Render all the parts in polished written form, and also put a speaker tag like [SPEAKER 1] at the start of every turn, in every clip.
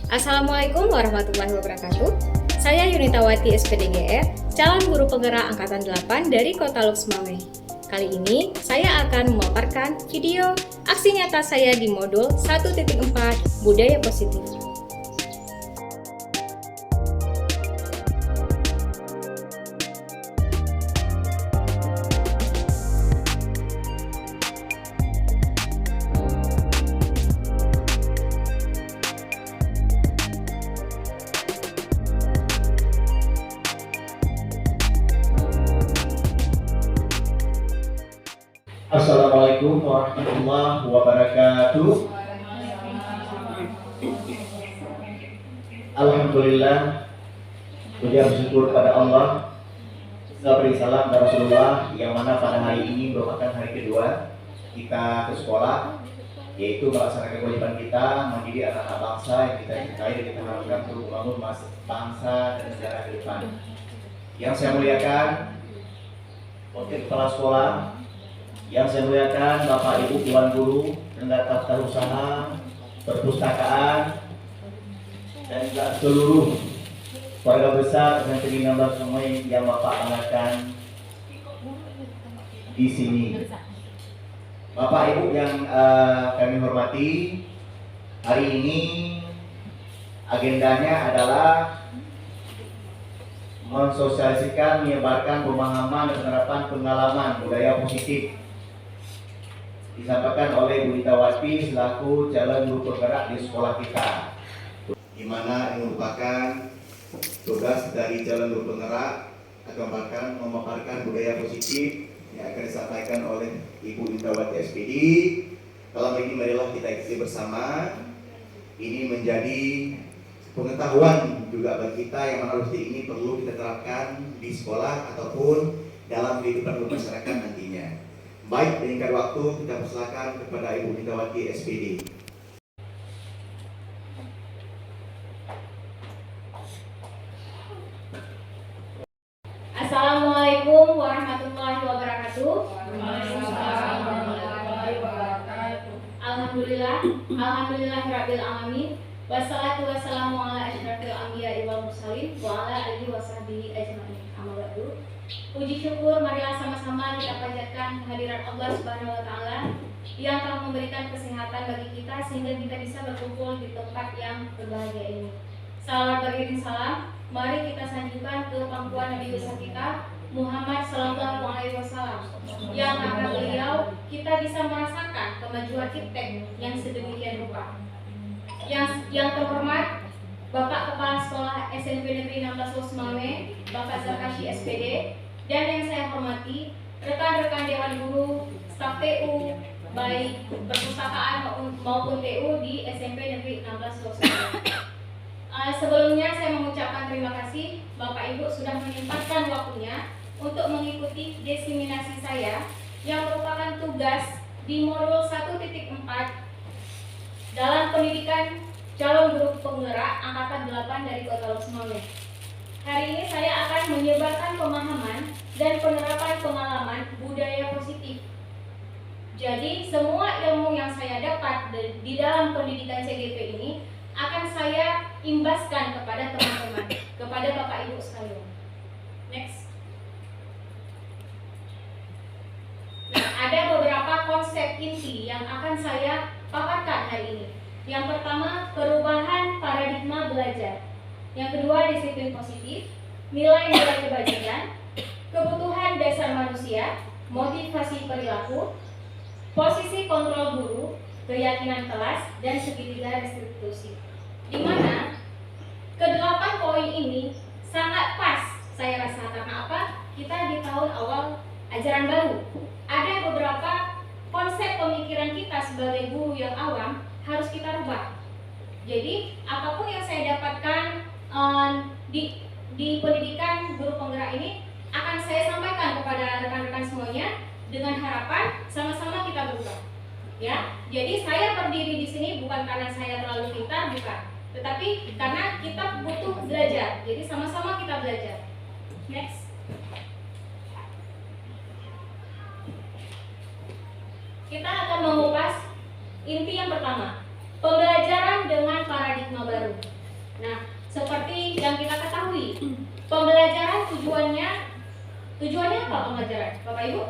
[SPEAKER 1] Assalamualaikum warahmatullahi wabarakatuh. Saya Yunitawati SPDGR, calon guru penggerak Angkatan 8 dari Kota Luxmawe. Kali ini saya akan memaparkan video aksi nyata saya di modul 1.4 Budaya Positif.
[SPEAKER 2] Assalamualaikum warahmatullahi wabarakatuh. Alhamdulillah, puji bersyukur pada Allah. Beri salam kepada Rasulullah, yang mana pada hari ini merupakan hari kedua kita ke sekolah, yaitu melaksanakan kewajiban kita mendidik anak-anak bangsa yang kita cintai dan kita harapkan untuk membangun bangsa dan negara ke depan. Yang saya muliakan, wakil kepala sekolah, yang saya muliakan Bapak Ibu Dewan Guru, tenaga tata usaha, perpustakaan, dan juga seluruh keluarga besar dan teman semua yang Bapak banggakan di sini. Bapak Ibu yang kami hormati, hari ini agendanya adalah mensosialisasikan, menyebarkan pemahaman dan penerapan pengalaman budaya positif disampaikan oleh Bu Yunitawati selaku calon guru penggerak di sekolah kita, di mana ini merupakan tugas dari calon guru penggerak akan memaparkan budaya positif yang akan disampaikan oleh Ibu Yunitawati SPD. Dalam ini marilah kita ikuti bersama. Ini menjadi pengetahuan juga bagi kita yang mana ini perlu kita terapkan di sekolah ataupun dalam kehidupan masyarakat nantinya. Baik, dengan waktu kita persilakan kepada Ibu Yunitawati SPD.
[SPEAKER 1] Assalamualaikum warahmatullahi wabarakatuh. Alhamdulillahirabbil alamin. Wassalatu wassalamu ala asyrafil anbiya'i wal mursalin wa ala alihi washabbihi ajmain. Amma ba'du. Puji syukur marilah sama-sama kita panjatkan kehadiran Allah Subhanahu wa taala yang telah memberikan kesehatan bagi kita sehingga kita bisa berkumpul di tempat yang berbahagia ini. Salawat beriring salam, mari kita sanjungkan ke pangkuan Nabi besar kita Muhammad sallallahu alaihi wasallam, yang karena beliau kita bisa merasakan kemajuan iptek yang sedemikian rupa. Yang terhormat Bapak Kepala Sekolah SMP Negeri 16 Luxmawe, Bapak Zarkashi SPD, dan yang saya hormati rekan-rekan Dewan Guru, staf TU, baik perpustakaan maupun TU di SMP Negeri 16 Luxmawe. Sebelumnya saya mengucapkan terima kasih Bapak Ibu sudah menyempatkan waktunya untuk mengikuti diseminasi saya yang merupakan tugas di modul 1.4 dalam pendidikan calon guru penggerak Angkatan 8 dari Kota Luxmawe. Hari ini saya akan menyebarkan pemahaman dan penerapan pengalaman budaya positif. Jadi semua ilmu yang saya dapat di dalam pendidikan CGP ini akan saya imbaskan kepada teman-teman, kepada Bapak Ibu sekalian. Next. Nah, ada beberapa konsep inti yang akan saya paparkan hari ini. Yang pertama, perubahan paradigma belajar. Yang kedua, disiplin positif, nilai-nilai kebajikan, kebutuhan dasar manusia, motivasi perilaku, posisi kontrol guru, keyakinan kelas, dan segitiga restitusi. Di mana kedelapan poin ini sangat pas saya rasa, karena apa? Kita di tahun awal ajaran baru. Ada beberapa konsep pemikiran kita sebagai guru yang awam harus kita rubah. Jadi apapun yang saya dapatkan di pendidikan guru penggerak ini akan saya sampaikan kepada rekan-rekan semuanya dengan harapan sama-sama kita berubah. Ya, jadi saya berdiri di sini bukan karena saya terlalu pintar, bukan, tetapi karena kita butuh belajar. Jadi sama-sama kita belajar. Next. Kita akan mengupas inti yang pertama, pembelajaran dengan paradigma baru. Nah, seperti yang kita ketahui, pembelajaran tujuannya apa pembelajaran, Bapak Ibu?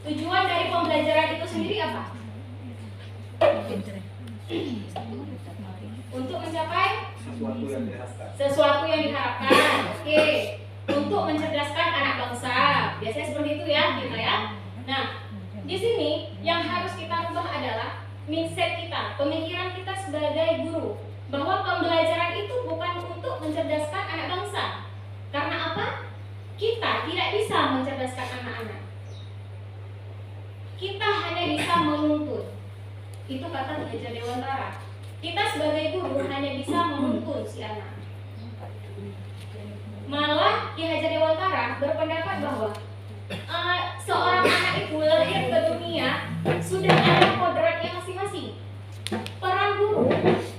[SPEAKER 1] Tujuan dari pembelajaran itu sendiri apa? Untuk mencapai sesuatu yang diharapkan. Oke. Untuk mencerdaskan anak bangsa. Biasanya seperti itu ya kita ya. Nah, di sini yang harus kita rubah adalah mindset kita, pemikiran kita sebagai guru, bahwa pembelajaran itu bukan untuk mencerdaskan anak bangsa. Karena apa? Kita tidak bisa mencerdaskan anak-anak. Kita hanya bisa menuntun. Itu kata Bu Haja Dewantara. Kita sebagai guru hanya bisa menuntun si anak. Malah Ki Hajar Dewantara berpendapat bahwa seorang anak itu lahir ke dunia sudah ada kodratnya masing-masing. Peran guru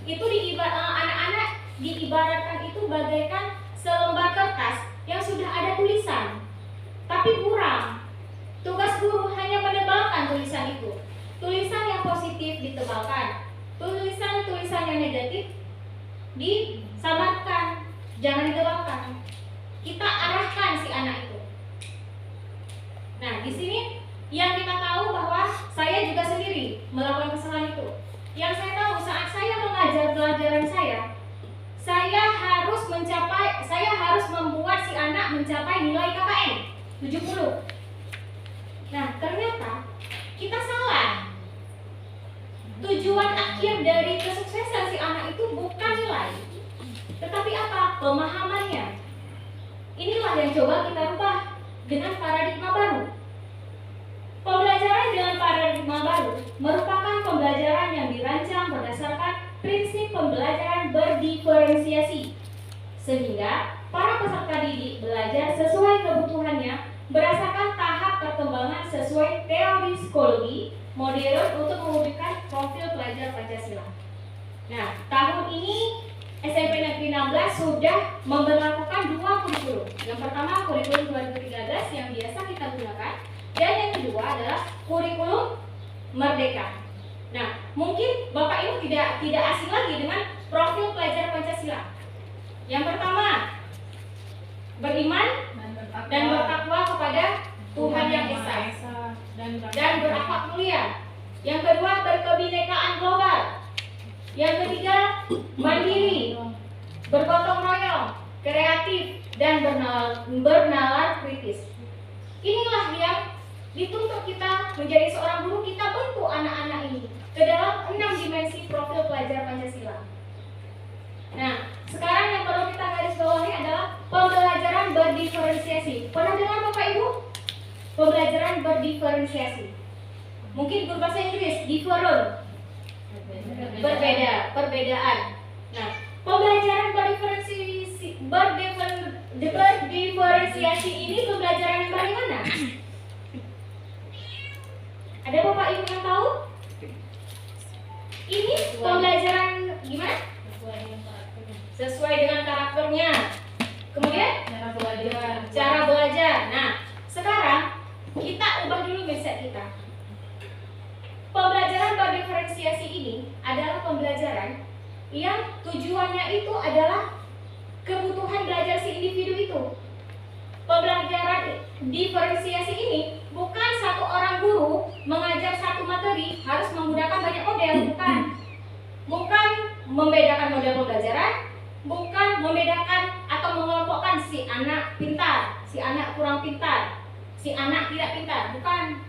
[SPEAKER 1] itu anak-anak diibaratkan itu bagaikan selembar kertas yang sudah ada tulisan, tapi kurang. Tugas guru hanya menebalkan tulisan itu. Tulisan yang positif ditebalkan, tulisan yang negatif disamarkan, jangan ditebalkan. Kita arahkan si anak itu. Nah, di sini yang kita tahu bahwa saya juga sendiri melakukan kesalahan itu. Yang saya tahu saat saya mengajar pelajaran saya harus membuat si anak mencapai nilai KKM 70. Nah, ternyata kita salah. Tujuan akhir dari kesuksesan si anak itu bukan nilai, tetapi apa? Pemahamannya. Inilah yang coba kita rubah dengan paradigma baru. Pembelajaran dengan paradigma baru merupakan pembelajaran yang dirancang berdasarkan prinsip pembelajaran berdiferensiasi, sehingga para peserta didik belajar sesuai kebutuhannya berdasarkan tahap perkembangan sesuai teori psikologi modern untuk mewujudkan profil pelajar Pancasila. Nah, tahun ini SMP Negeri 16 sudah memberlakukan 2 kurikulum. Yang pertama kurikulum 2013 yang biasa kita gunakan, dan yang kedua adalah kurikulum Merdeka. Nah, mungkin Bapak Ibu tidak asing lagi dengan profil pelajar Pancasila. Yang pertama, beriman dan bertakwa kepada Tuhan Yang Esa dan berakhlak mulia. Yang kedua, berkebinekaan global. Yang ketiga, mandiri, bergotong royong, kreatif, dan bernalar kritis. Inilah yang dituntut kita menjadi seorang guru. Kita bentuk anak-anak ini ke dalam 6 dimensi profil pelajar Pancasila. Nah, sekarang yang perlu kita garis bawahi adalah pembelajaran berdiferensiasi. Pernah dengar Bapak Ibu? Pembelajaran berdiferensiasi. Mungkin berbahasa Inggris, different. Perbedaan. Nah, pembelajaran berdiferensiasi ini pembelajaran yang bagaimana? Ada Bapak Ibu yang tahu? Ini pembelajaran gimana? Sesuai dengan karakternya. Kemudian cara belajar. Nah, sekarang kita ubah dulu mindset kita. Pembelajaran berdiferensiasi ini adalah pembelajaran yang tujuannya itu adalah kebutuhan belajar si individu itu. Pembelajaran diferensiasi ini bukan satu orang guru mengajar satu materi harus menggunakan banyak model, bukan. Bukan membedakan model pembelajaran, bukan membedakan atau mengelompokkan si anak pintar, si anak kurang pintar, si anak tidak pintar, bukan.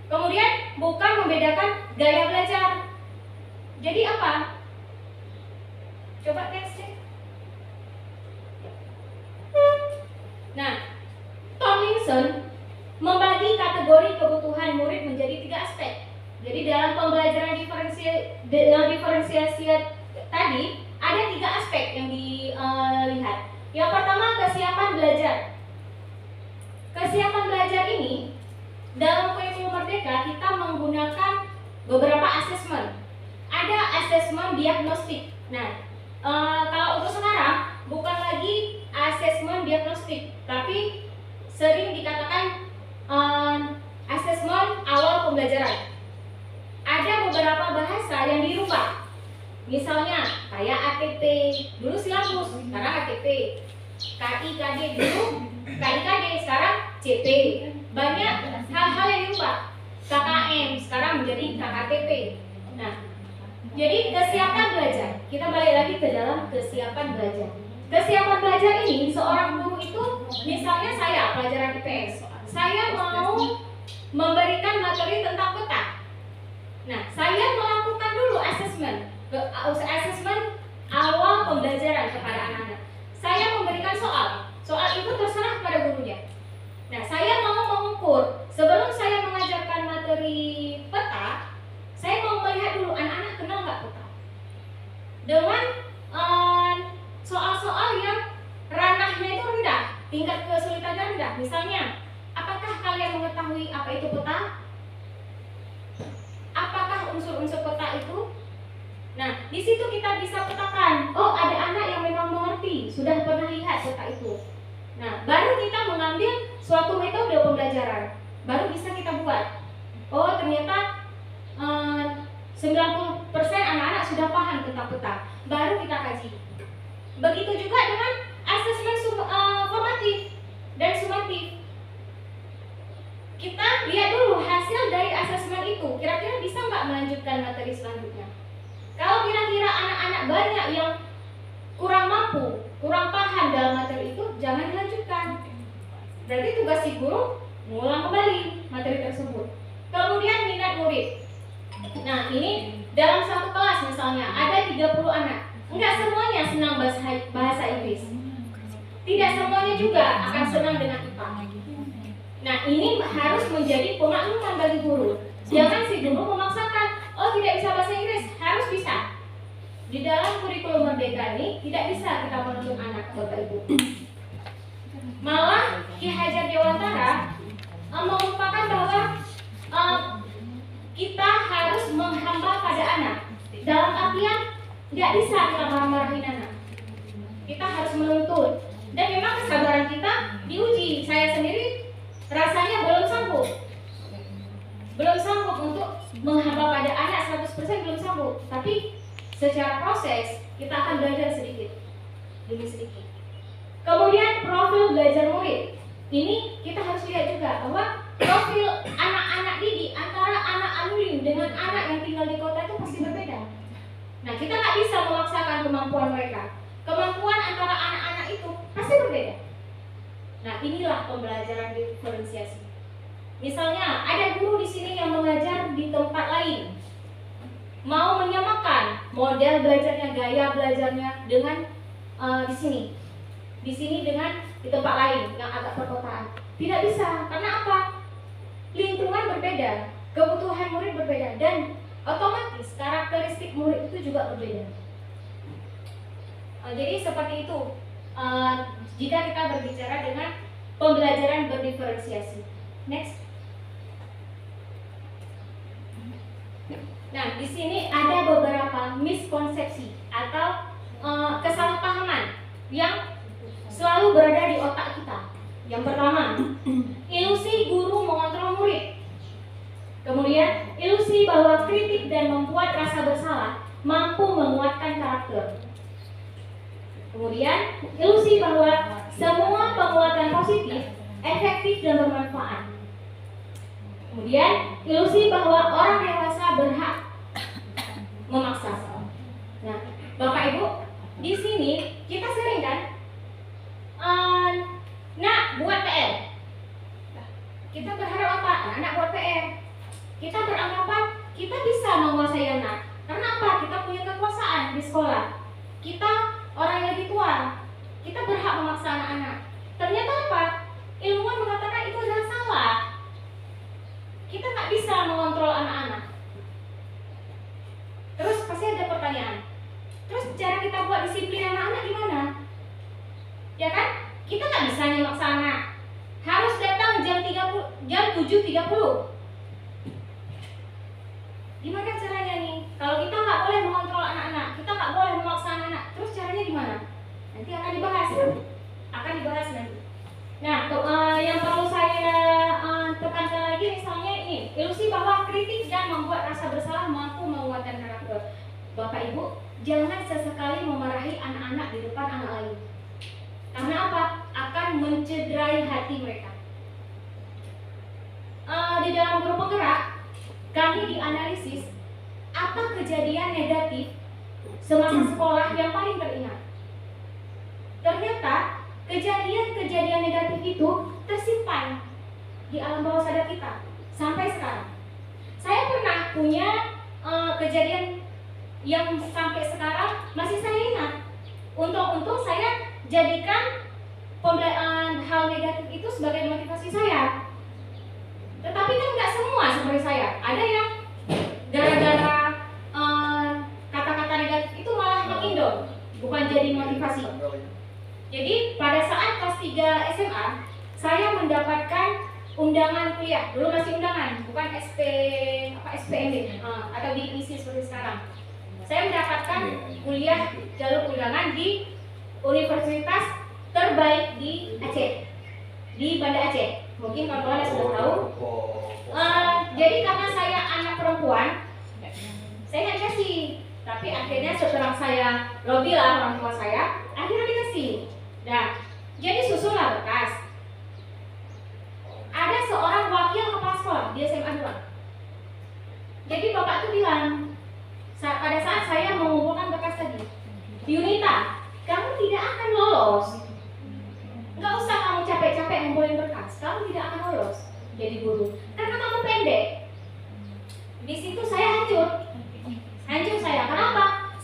[SPEAKER 1] Kemudian bukan membedakan gaya belajar. Jadi apa? Coba next cek. Nah, Tomlinson membagi kategori kebutuhan murid menjadi 3 aspek. Jadi dalam pembelajaran diferensiasi tadi ada 3 aspek yang dilihat. Yang pertama, kesiapan belajar. Kesiapan belajar ini dalam kurikulum Merdeka kita menggunakan beberapa asesmen. Ada asesmen diagnostik. Nah, kalau untuk sekarang bukan lagi asesmen diagnostik, tapi sering dikatakan asesmen awal pembelajaran. Ada beberapa bahasa yang dirubah Misalnya kayak ATP, dulu silabus, sekarang ATP. KIKD dulu, KIKD sekarang CP. Banyak hal-hal yang diubah. KKM sekarang menjadi KKTP. Nah, jadi kesiapan belajar. Kita balik lagi ke dalam kesiapan belajar. Kesiapan belajar ini seorang guru itu, misalnya saya pelajaran IPS, saya mau memberikan materi tentang peta. Nah, saya melakukan dulu asesmen awal pembelajaran kepada anak-anak. Saya memberikan soal itu terserah kepada gurunya. Nah, saya mau mengukur sebelum saya mengajarkan materi peta, saya mau melihat dulu anak-anak kenal nggak peta dengan soal-soal yang ranahnya itu rendah, tingkat kesulitannya rendah. Misalnya, apakah kalian mengetahui apa itu peta? Apakah unsur-unsur peta itu? Nah, di situ kita bisa petakan. Oh, ada anak yang memang mengerti, sudah pernah lihat peta itu. Nah, baru kita mengambil suatu metode pembelajaran, baru bisa kita buat. Oh, ternyata 90% anak-anak sudah paham tentang peta, baru kita kaji. Begitu juga dengan asesmen formatif dan sumatif. Kita lihat dulu hasil dari asesmen itu, kira-kira bisa nggak melanjutkan materi selanjutnya. Kalau kira-kira anak-anak banyak yang kurang mampu, kurang paham dalam materi itu, jangan dilanjutkan. Berarti tugas si guru mengulang kembali materi tersebut. Kemudian minat murid. Nah, ini dalam satu kelas misalnya ada 30 anak. Enggak semuanya senang bahasa Inggris. Tidak semuanya juga akan senang dengan IPA. Nah, ini harus menjadi pemakluman bagi guru. Jangan si guru memaksakan, oh tidak bisa bahasa Inggris, harus bisa. Di dalam kurikulum Merdeka ini tidak bisa kita menuntut anak, Bapak Ibu. Malah Ki Hajar Dewantara mengumpulkan bahwa kita harus menghamba pada anak. Dalam artian nggak bisa kita marah-marahin anak. Kita harus menuntut. Dan memang kesabaran kita diuji. Saya sendiri rasanya belum sanggup untuk menghamba pada anak 100% belum sanggup. Tapi secara proses kita akan belajar sedikit demi sedikit. Kemudian profil belajar murid. Ini kita harus lihat juga bahwa profil anak-anak didik antara anak anulim dengan anak yang tinggal di kota itu pasti berbeda. Nah, kita nggak bisa memaksakan kemampuan mereka. Kemampuan antara anak-anak itu pasti berbeda. Nah, inilah pembelajaran diferensiasi. Misalnya, ada guru di sini yang mengajar di tempat lain, mau menyamakan model belajarnya, gaya belajarnya dengan di sini dengan di tempat lain yang agak perkotaan. Tidak bisa, karena apa? Lingkungan berbeda, kebutuhan murid berbeda, dan otomatis karakteristik murid itu juga berbeda. Jadi seperti itu jika kita berbicara dengan pembelajaran berdiferensiasi. Next. Nah, di sini ada beberapa miskonsepsi atau kesalahpahaman yang selalu berada di otak kita. Yang pertama, ilusi guru mengontrol murid. Kemudian, ilusi bahwa kritik dan membuat rasa bersalah mampu menguatkan karakter. Kemudian, ilusi bahwa semua penguatan positif efektif dan bermanfaat. Kemudian, ilusi bahwa orang dewasa berhak memaksa. Nah, Bapak Ibu, di sini kita sering kan, nak buat PR. Kita berharap apa? Anak buat PR. Kita beranggapan kita bisa menguasai anak. Karena apa? Kita punya kekuasaan di sekolah. Kita orang yang lebih tua. Kita berhak memaksa anak-anak. Ternyata apa? Ilmuwan mengatakan itu adalah salah. Kita nggak bisa mengontrol anak-anak. Terus pasti ada pertanyaan. Terus cara kita buat disiplin anak-anak gimana? Ya kan? Kita nggak bisa memaksa anak. Harus datang jam 7.30. Gimana caranya nih? Kalau kita nggak boleh mengontrol anak-anak, kita nggak boleh memaksa anak-anak, terus caranya gimana? Nanti akan dibahas. Nanti. Nah, yang perlu saya tekankan lagi misalnya ini, ilusi bahwa kritik dan membuat rasa bersalah mampu menguatkan karakter. Bapak Ibu, jangan sesekali memarahi anak-anak di depan anak lain. Karena apa? Akan mencederai hati mereka. Di dalam grup penggerak, kami dianalisis apa kejadian negatif semasa sekolah yang paling teringat. Ternyata kejadian-kejadian negatif itu tersimpan di alam bawah sadar kita sampai sekarang. Saya pernah punya kejadian yang sampai sekarang masih saya ingat. Untung-untung saya jadikan hal negatif itu sebagai motivasi saya. Tetapi kan nggak semua seperti saya. Ada yang gara-gara kata-kata negatif itu malah mengindo, bukan jadi motivasi. Jadi pada saat kelas 3 SMA, saya mendapatkan undangan kuliah. Dulu masih undangan, bukan SPMB atau diisi seperti sekarang. Saya mendapatkan kuliah jalur undangan di universitas terbaik di Aceh, di Banda Aceh. Mungkin kawan-kawan sudah tahu. Jadi karena saya anak perempuan, saya nggak dikasih. Tapi akhirnya setelah saya lobby lah orang tua saya, akhirnya dikasih. Nah, jadi susunlah berkas. Ada seorang wakil kepala sekolah di SMA 2. Jadi bapak tuh bilang, pada saat saya mengumpulkan berkas tadi, Yunita, kamu tidak akan lolos. Nggak usah kamu capek-capek ngumpulin berkas, kamu tidak akan lolos jadi guru karena kamu pendek. Di situ saya hancur saya. Kenapa?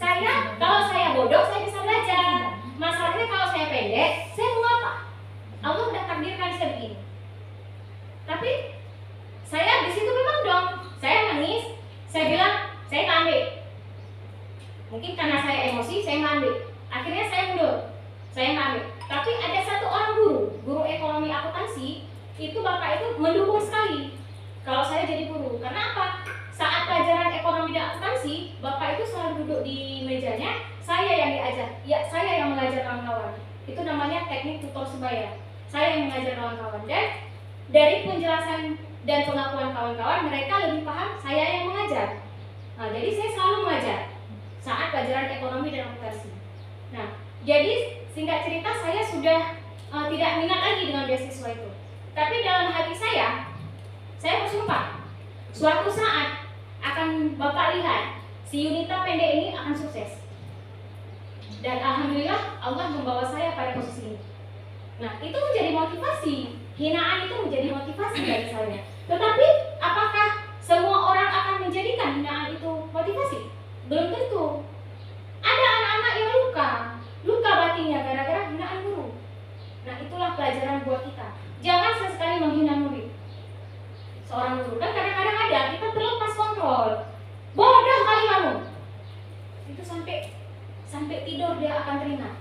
[SPEAKER 1] Kalau saya bodoh saya bisa belajar. Masalahnya kalau saya pendek, saya mau apa? Allah udah takdirkan saya begini. Tapi saya di situ memang dong, saya nangis, saya bilang saya nggak ambil. Mungkin karena saya emosi, saya nggak ambil. Akhirnya saya mundur, saya nggak ambil. Tapi ada satu orang guru ekonomi akuntansi, itu bapak itu mendukung sekali kalau saya jadi guru. Karena apa? Saat pelajaran ekonomi dan akuntansi, bapak itu selalu duduk di mejanya, saya yang diajar, ya saya yang mengajar kawan-kawan. Itu namanya teknik tutor sebaya. Saya yang mengajar kawan-kawan, dan dari penjelasan dan pengakuan kawan-kawan, mereka lebih paham saya yang mengajar. Nah, jadi saya selalu mengajar saat pelajaran ekonomi dan akuntansi. Nah, jadi singkat cerita saya sudah tidak minat lagi dengan beasiswa itu. Tapi dalam hati saya bersumpah, suatu saat akan Bapak lihat si Yunita pendek ini akan sukses. Dan alhamdulillah Allah membawa saya pada posisi ini. Nah, itu menjadi motivasi. Hinaan itu menjadi motivasi bagi saya. Tetapi apakah semua orang akan menjadikan hinaan itu motivasi? Belum tentu. Ada anak-anak yang luka batinnya gara-gara hinaan guru. Nah, itulah pelajaran buat kita. Jangan sesekali menghina murid. Seorang guru, kan kadang-kadang ada kita terlepas kontrol. Bodoh kali kamu. Itu sampai tidur dia akan teringat.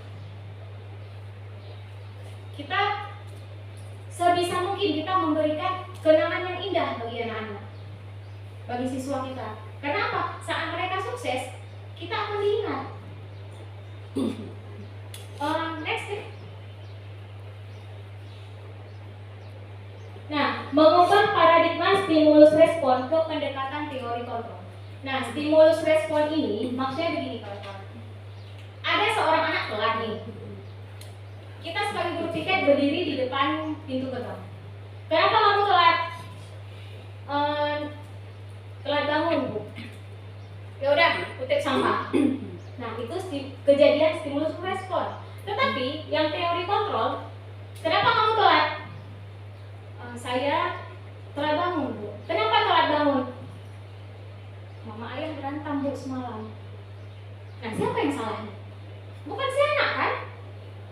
[SPEAKER 1] Kita sebisa mungkin kita memberikan kenangan yang indah bagi anak-anak, bagi siswa kita. Karena apa? Saat mereka sukses, kita akan diingat. Next. Nah, mengubah paradigma stimulus respon ke pendekatan teori kontrol. Nah, stimulus respon ini maksudnya begini kawan-kawan. Ada seorang anak telat nih. Kita sebagai guru piket berdiri di depan pintu gerbang. Kenapa kamu telat? Telat bangun, Bu. Ya udah, kutip sampah. Nah, itu kejadian stimulus respon. Tetapi yang teori kontrol, kenapa kamu telat? Saya telat bangun, Bu. Kenapa telat bangun? Mama ayah berantem, Bu, semalam. Nah, siapa yang salah? Bukan si anak kan?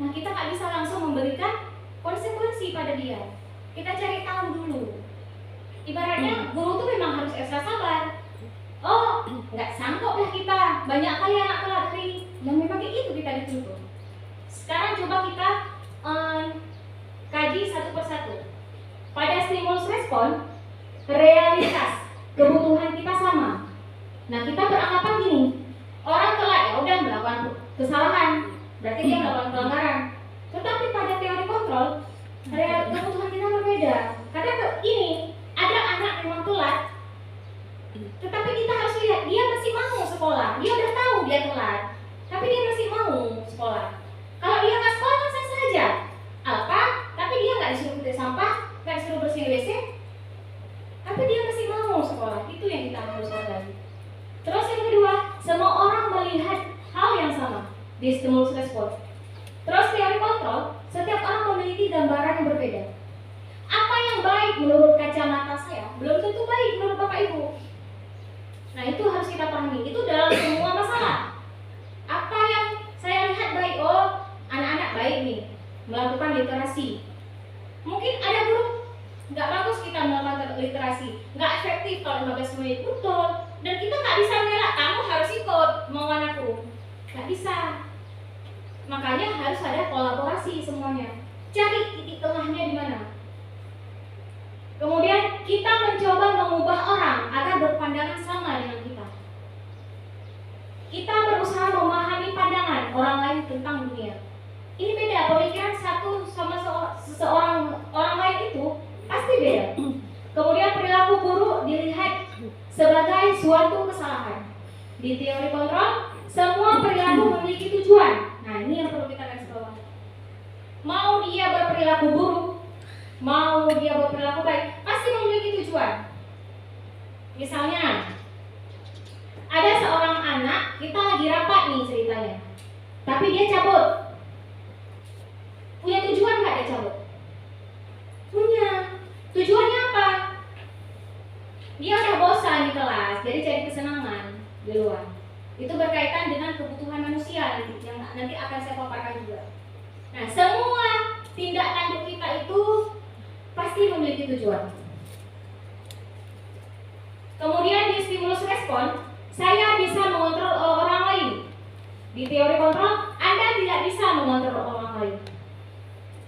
[SPEAKER 1] Nah, kita nggak bisa langsung memberikan konsekuensi pada dia. Kita cari tahu dulu. Ibaratnya guru tuh memang harus ekstra sabar. Oh, nggak sanggup lah kita. Banyak kali anak telat hari ini. Dan memang kayak itu kita dituntut. Sekarang coba kita kaji satu persatu. Pada stimulus respon, realitas kebutuhan kita sama. Nah, kita beranggapan gini, orang telat ya udah melakukan kesalahan, berarti dia melakukan pelanggaran. Tetapi pada teori kontrol, kebutuhan kita berbeda. Karena ini ada anak memang telat, tetapi kita harus lihat dia masih mau sekolah, dia udah tahu dia telat. tapi dia masih mau sekolah. Kalau dia nggak sekolah kan sah saja. Apa? Tapi dia nggak disuruh petik sampah, nggak disuruh bersihin WC, tapi dia masih mau sekolah. Itu yang kita harus sadari. Terus yang kedua, semua orang melihat hal yang sama di stimulus respon. Terus teori kontrol, setiap orang memiliki gambaran yang berbeda. Apa yang baik menurut kacamata saya belum tentu baik menurut Bapak Ibu. Nah, itu harus kita pahami. Itu dalam semua masalah. Apa yang saya lihat baik, oh anak-anak baik nih melakukan literasi. Mungkin ada guru nggak bagus kita melakukan literasi, nggak efektif kalau 15 menit betul. Dan kita nggak bisa mengelak, kamu harus ikut mau anakku. Nggak bisa. Makanya harus ada kolaborasi semuanya. Cari titik tengahnya di mana. Kemudian kita mencoba mengubah orang agar berpandangan sama dengan kita. Kita berusaha memahami pandangan orang lain tentang dunia. Ini beda, pemikiran satu sama seseorang orang lain itu pasti beda. Kemudian perilaku buruk dilihat sebagai suatu kesalahan. Di teori kontrol, semua perilaku memiliki tujuan. Nah, ini yang perlu kita garis bawah. Mau dia berperilaku buruk, mau dia berperilaku baik, pasti memiliki tujuan. Misalnya, ada seorang anak, kita lagi rapat nih ceritanya, tapi dia cabut. Punya tujuan nggak dia cabut? Punya. Tujuannya apa? Dia udah bosan di kelas, jadi cari kesenangan di luar. Itu berkaitan dengan kebutuhan manusia yang nanti akan saya paparkan juga. Nah, semua tindak tanduk kita itu pasti memiliki tujuan. Kemudian di stimulus respon, saya bisa mengontrol orang lain. Di teori kontrol, Anda tidak bisa mengontrol orang lain.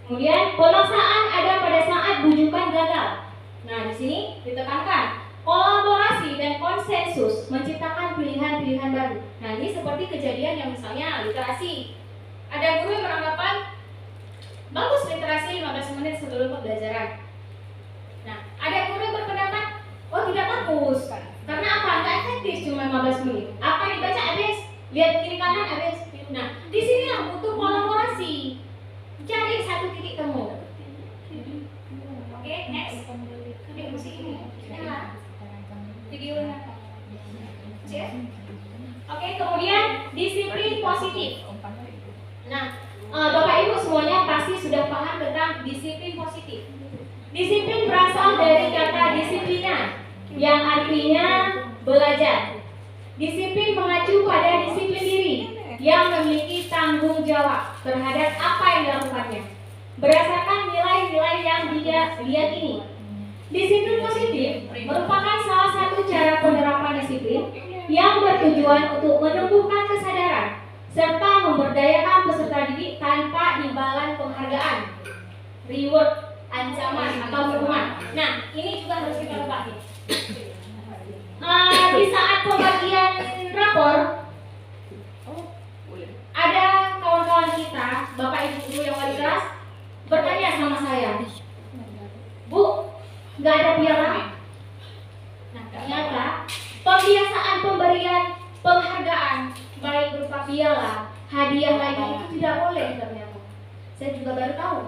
[SPEAKER 1] Kemudian pemaksaan ada pada saat bujukan gagal. Nah, di sini ditekankan kolaborasi dan konsensus menciptakan pilihan-pilihan baru. Nah, ini seperti kejadian yang misalnya literasi. Ada guru yang beranggapan bagus literasi 15 menit sebelum pembelajaran. Nah, ada guru yang berpendapat, oh tidak bagus. Karena apa? Nggak efektif cuma 15 menit. Apa dibaca habis, lihat kiri kanan habis. Nah, disinilah butuh kolaborasi. Cari satu titik temu. Oke, next. Videonya. Oke, kemudian disiplin positif. Nah, Bapak Ibu semuanya pasti sudah paham tentang disiplin positif. Disiplin berasal dari kata disiplina, yang artinya belajar. Disiplin mengacu pada disiplin diri, yang memiliki tanggung jawab terhadap apa yang dilakukannya, berdasarkan nilai-nilai yang dia yakini. Disiplin positif merupakan salah satu cara penerapan disiplin yang bertujuan untuk menumbuhkan kesadaran serta memberdayakan peserta didik tanpa imbalan penghargaan, reward, ancaman, atau hukuman. Nah, ini juga harus kita pahami. Di saat pembagian rapor, ada kawan-kawan kita, Bapak Ibu guru yang wali kelas, bertanya sama saya, Bu, nggak ada piala? Nah, ternyata pembiasaan pemberian penghargaan baik berupa piala, hadiah lainnya itu tidak boleh ternyata. Saya juga baru tahu.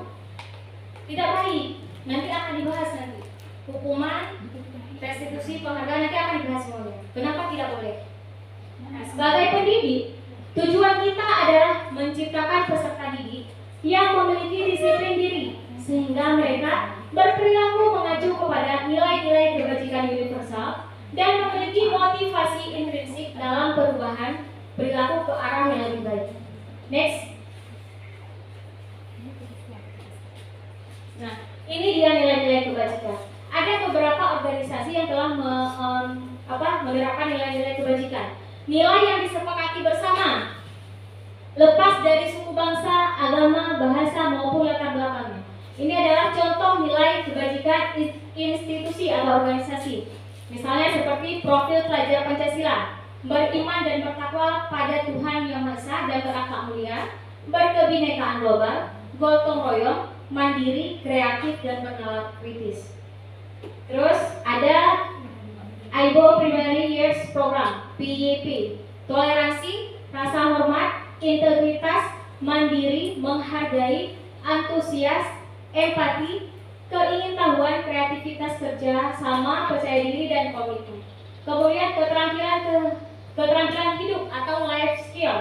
[SPEAKER 1] Tidak baik. Nanti akan dibahas nanti. Hukuman, restitusi, penghargaan nanti akan dibahas semuanya. Kenapa tidak boleh? Nah, sebagai pendidik, tujuan kita adalah menciptakan peserta didik yang memiliki disiplin diri sehingga mereka berperilaku mengacu kepada nilai-nilai kebajikan universal dan memiliki motivasi intrinsik dalam perubahan perilaku ke arah yang lebih baik. Next. Nah, ini dia nilai-nilai kebajikan. Ada beberapa organisasi yang telah menerapkan nilai-nilai kebajikan. Nilai yang disepakati bersama, lepas dari suku bangsa, agama, bahasa maupun latar belakangnya. Ini adalah contoh nilai kebajikan institusi atau organisasi. Misalnya seperti profil pelajar Pancasila, beriman dan bertakwa pada Tuhan Yang Maha Esa dan berakhlak mulia, berkebinekaan global, gotong royong, mandiri, kreatif, dan bernalar kritis. Terus ada AIBO Primary Years Program (PYP), toleransi, rasa hormat, integritas, mandiri, menghargai, antusias, empati, keingintahuan, kreativitas kerja sama, percaya diri, dan komitmen. Kemudian keterampilan hidup atau life skill,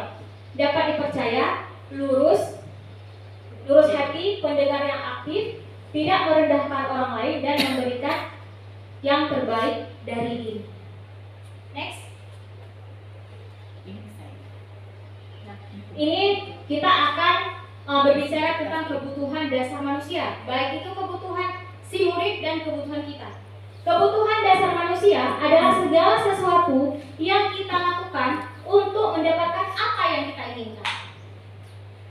[SPEAKER 1] dapat dipercaya, lurus hati, pendengar yang aktif, tidak merendahkan orang lain, dan memberikan yang terbaik dari diri. Next. Nah, ini kita akan berbicara tentang kebutuhan dasar manusia, baik itu kebutuhan si murid dan kebutuhan kita. Kebutuhan dasar manusia adalah segala sesuatu yang kita lakukan untuk mendapatkan apa yang kita inginkan.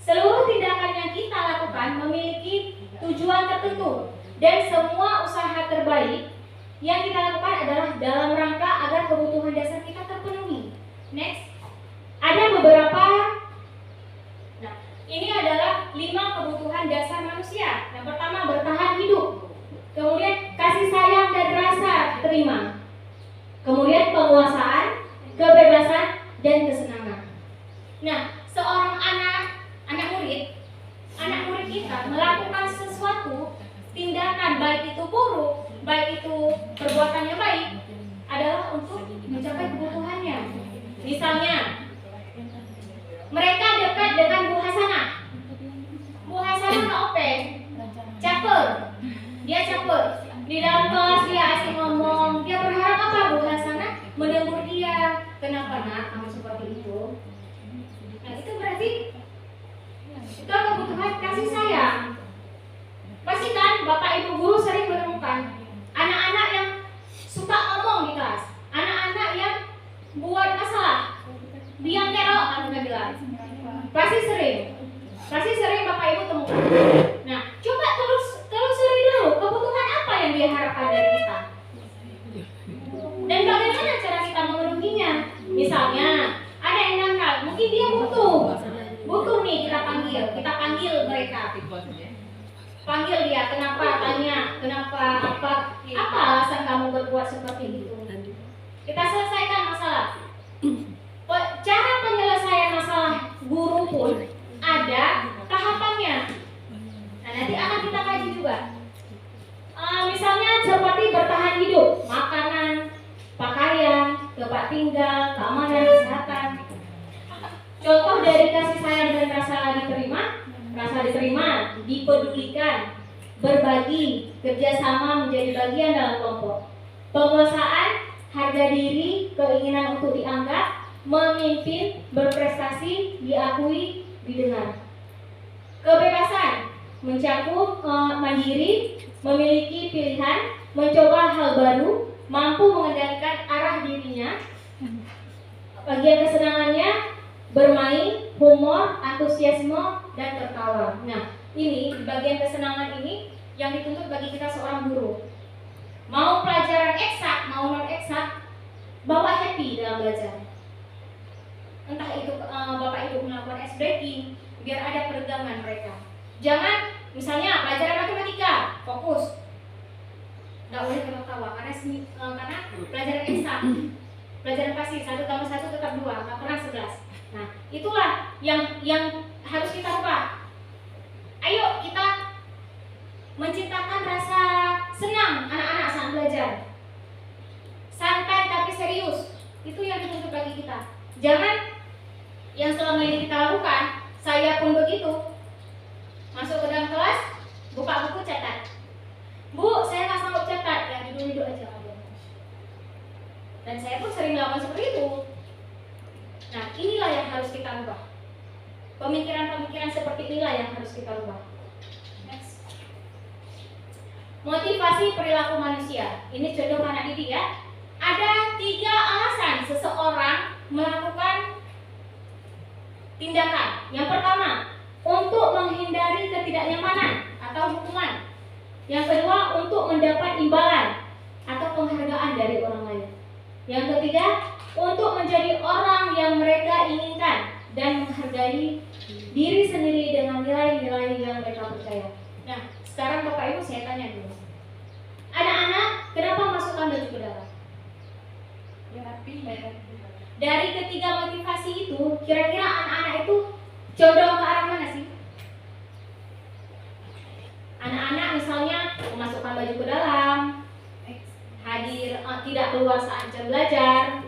[SPEAKER 1] Seluruh tindakan yang kita lakukan memiliki tujuan tertentu, dan semua usaha terbaik yang kita lakukan adalah dalam rangka agar kebutuhan dasar kita terpenuhi. Next. Ada beberapa. Nah, ini adalah 5 kebutuhan dasar manusia. Yang pertama, bertahan hidup. Kemudian kasih sayang dan rasa terima. Kemudian penguasaan, kebebasan, dan kesenangan. Nah, seorang anak murid kita melakukan sesuatu tindakan, baik itu buruk, baik itu perbuatan yang baik, adalah untuk mencapai kebutuhannya. Misalnya, mereka dekat dengan Bu Hasanah. Bu Hasanah oke, caper. Dia caper. Di dalam kelas dia asik ngomong. Dia berharap apa? Bu Hasanah menegur dia. Kenapa nak kamu seperti itu? Nah, itu berarti itu kebutuhan kasih sayang. Pasti kan Bapak Ibu guru sering menemukan anak-anak yang suka ngomong di kelas, anak-anak yang buat masalah, biang kerok kan kita bilang. Pasti sering Bapak Ibu temukan. Nah, coba telusuri dulu kebutuhan apa yang dia harapkan dari kita, dan bagaimana cara kita memenuhinya. Misalnya ada yang nakal, mungkin dia butuh nih kita panggil mereka. Panggil dia, kenapa, tanya, kenapa, apa alasan kamu berbuat seperti itu. Kita selesaikan masalah. Cara penyelesaian masalah guru pun ada tahapannya. Nah, nanti akan kita kaji juga. Misalnya seperti bertahan hidup, makanan, pakaian, tempat tinggal, keamanan, kesehatan. Contoh dari kasih sayang dan rasa diterima, dipedulikan, berbagi, kerjasama menjadi bagian dalam kelompok. Penguasaan, harga diri, keinginan untuk dianggap, memimpin, berprestasi, diakui, didengar. Kebebasan, mencakup mandiri, memiliki pilihan, mencoba hal baru, mampu mengendalikan arah dirinya. Bagian kesenangannya, bermain, humor, antusiasme, dan tertawa. Nah, ini bagian kesenangan ini yang dituntut bagi kita seorang guru. Mau pelajaran eksak, mau non eksak, bawa happy dalam belajar. Entah itu Bapak Ibu melakukan ice breaking, biar ada peregangan mereka. Jangan, misalnya pelajaran matematika, fokus, nggak boleh ketawa karena pelajaran eksak, pelajaran pasti 1 tambah 1 tetap 2, nggak pernah 11. Nah, itulah yang harus kita ubah. Ayo kita menciptakan rasa senang anak-anak saat belajar. Santai tapi serius. Itu yang dituntut bagi kita. Jangan yang selama ini kita lakukan, saya pun begitu. Masuk ke dalam kelas, buka buku catat. Bu, saya nggak sanggup catat, ya duduk aja. Dan saya pun sering melakukan seperti itu. Nah, inilah yang harus kita ubah. Pemikiran-pemikiran seperti inilah yang harus kita ubah. Next. Motivasi perilaku manusia. Ini contoh anak didik ya. Ada 3 alasan seseorang melakukan tindakan. Yang pertama, untuk menghindari ketidaknyamanan atau hukuman. Yang kedua, untuk mendapat imbalan atau penghargaan dari orang lain. Yang ketiga, untuk menjadi orang yang mereka inginkan dan menghargai diri sendiri dengan nilai-nilai yang mereka percaya. Nah, sekarang Bapak Ibu saya tanya dulu. Anak-anak, kenapa masukkan baju ke dalam? Ya, rapi. Dari ketiga motivasi itu, kira-kira anak-anak itu condong ke arah mana sih? Anak-anak misalnya memasukkan baju ke dalam, hadir tidak keluar saat jam belajar.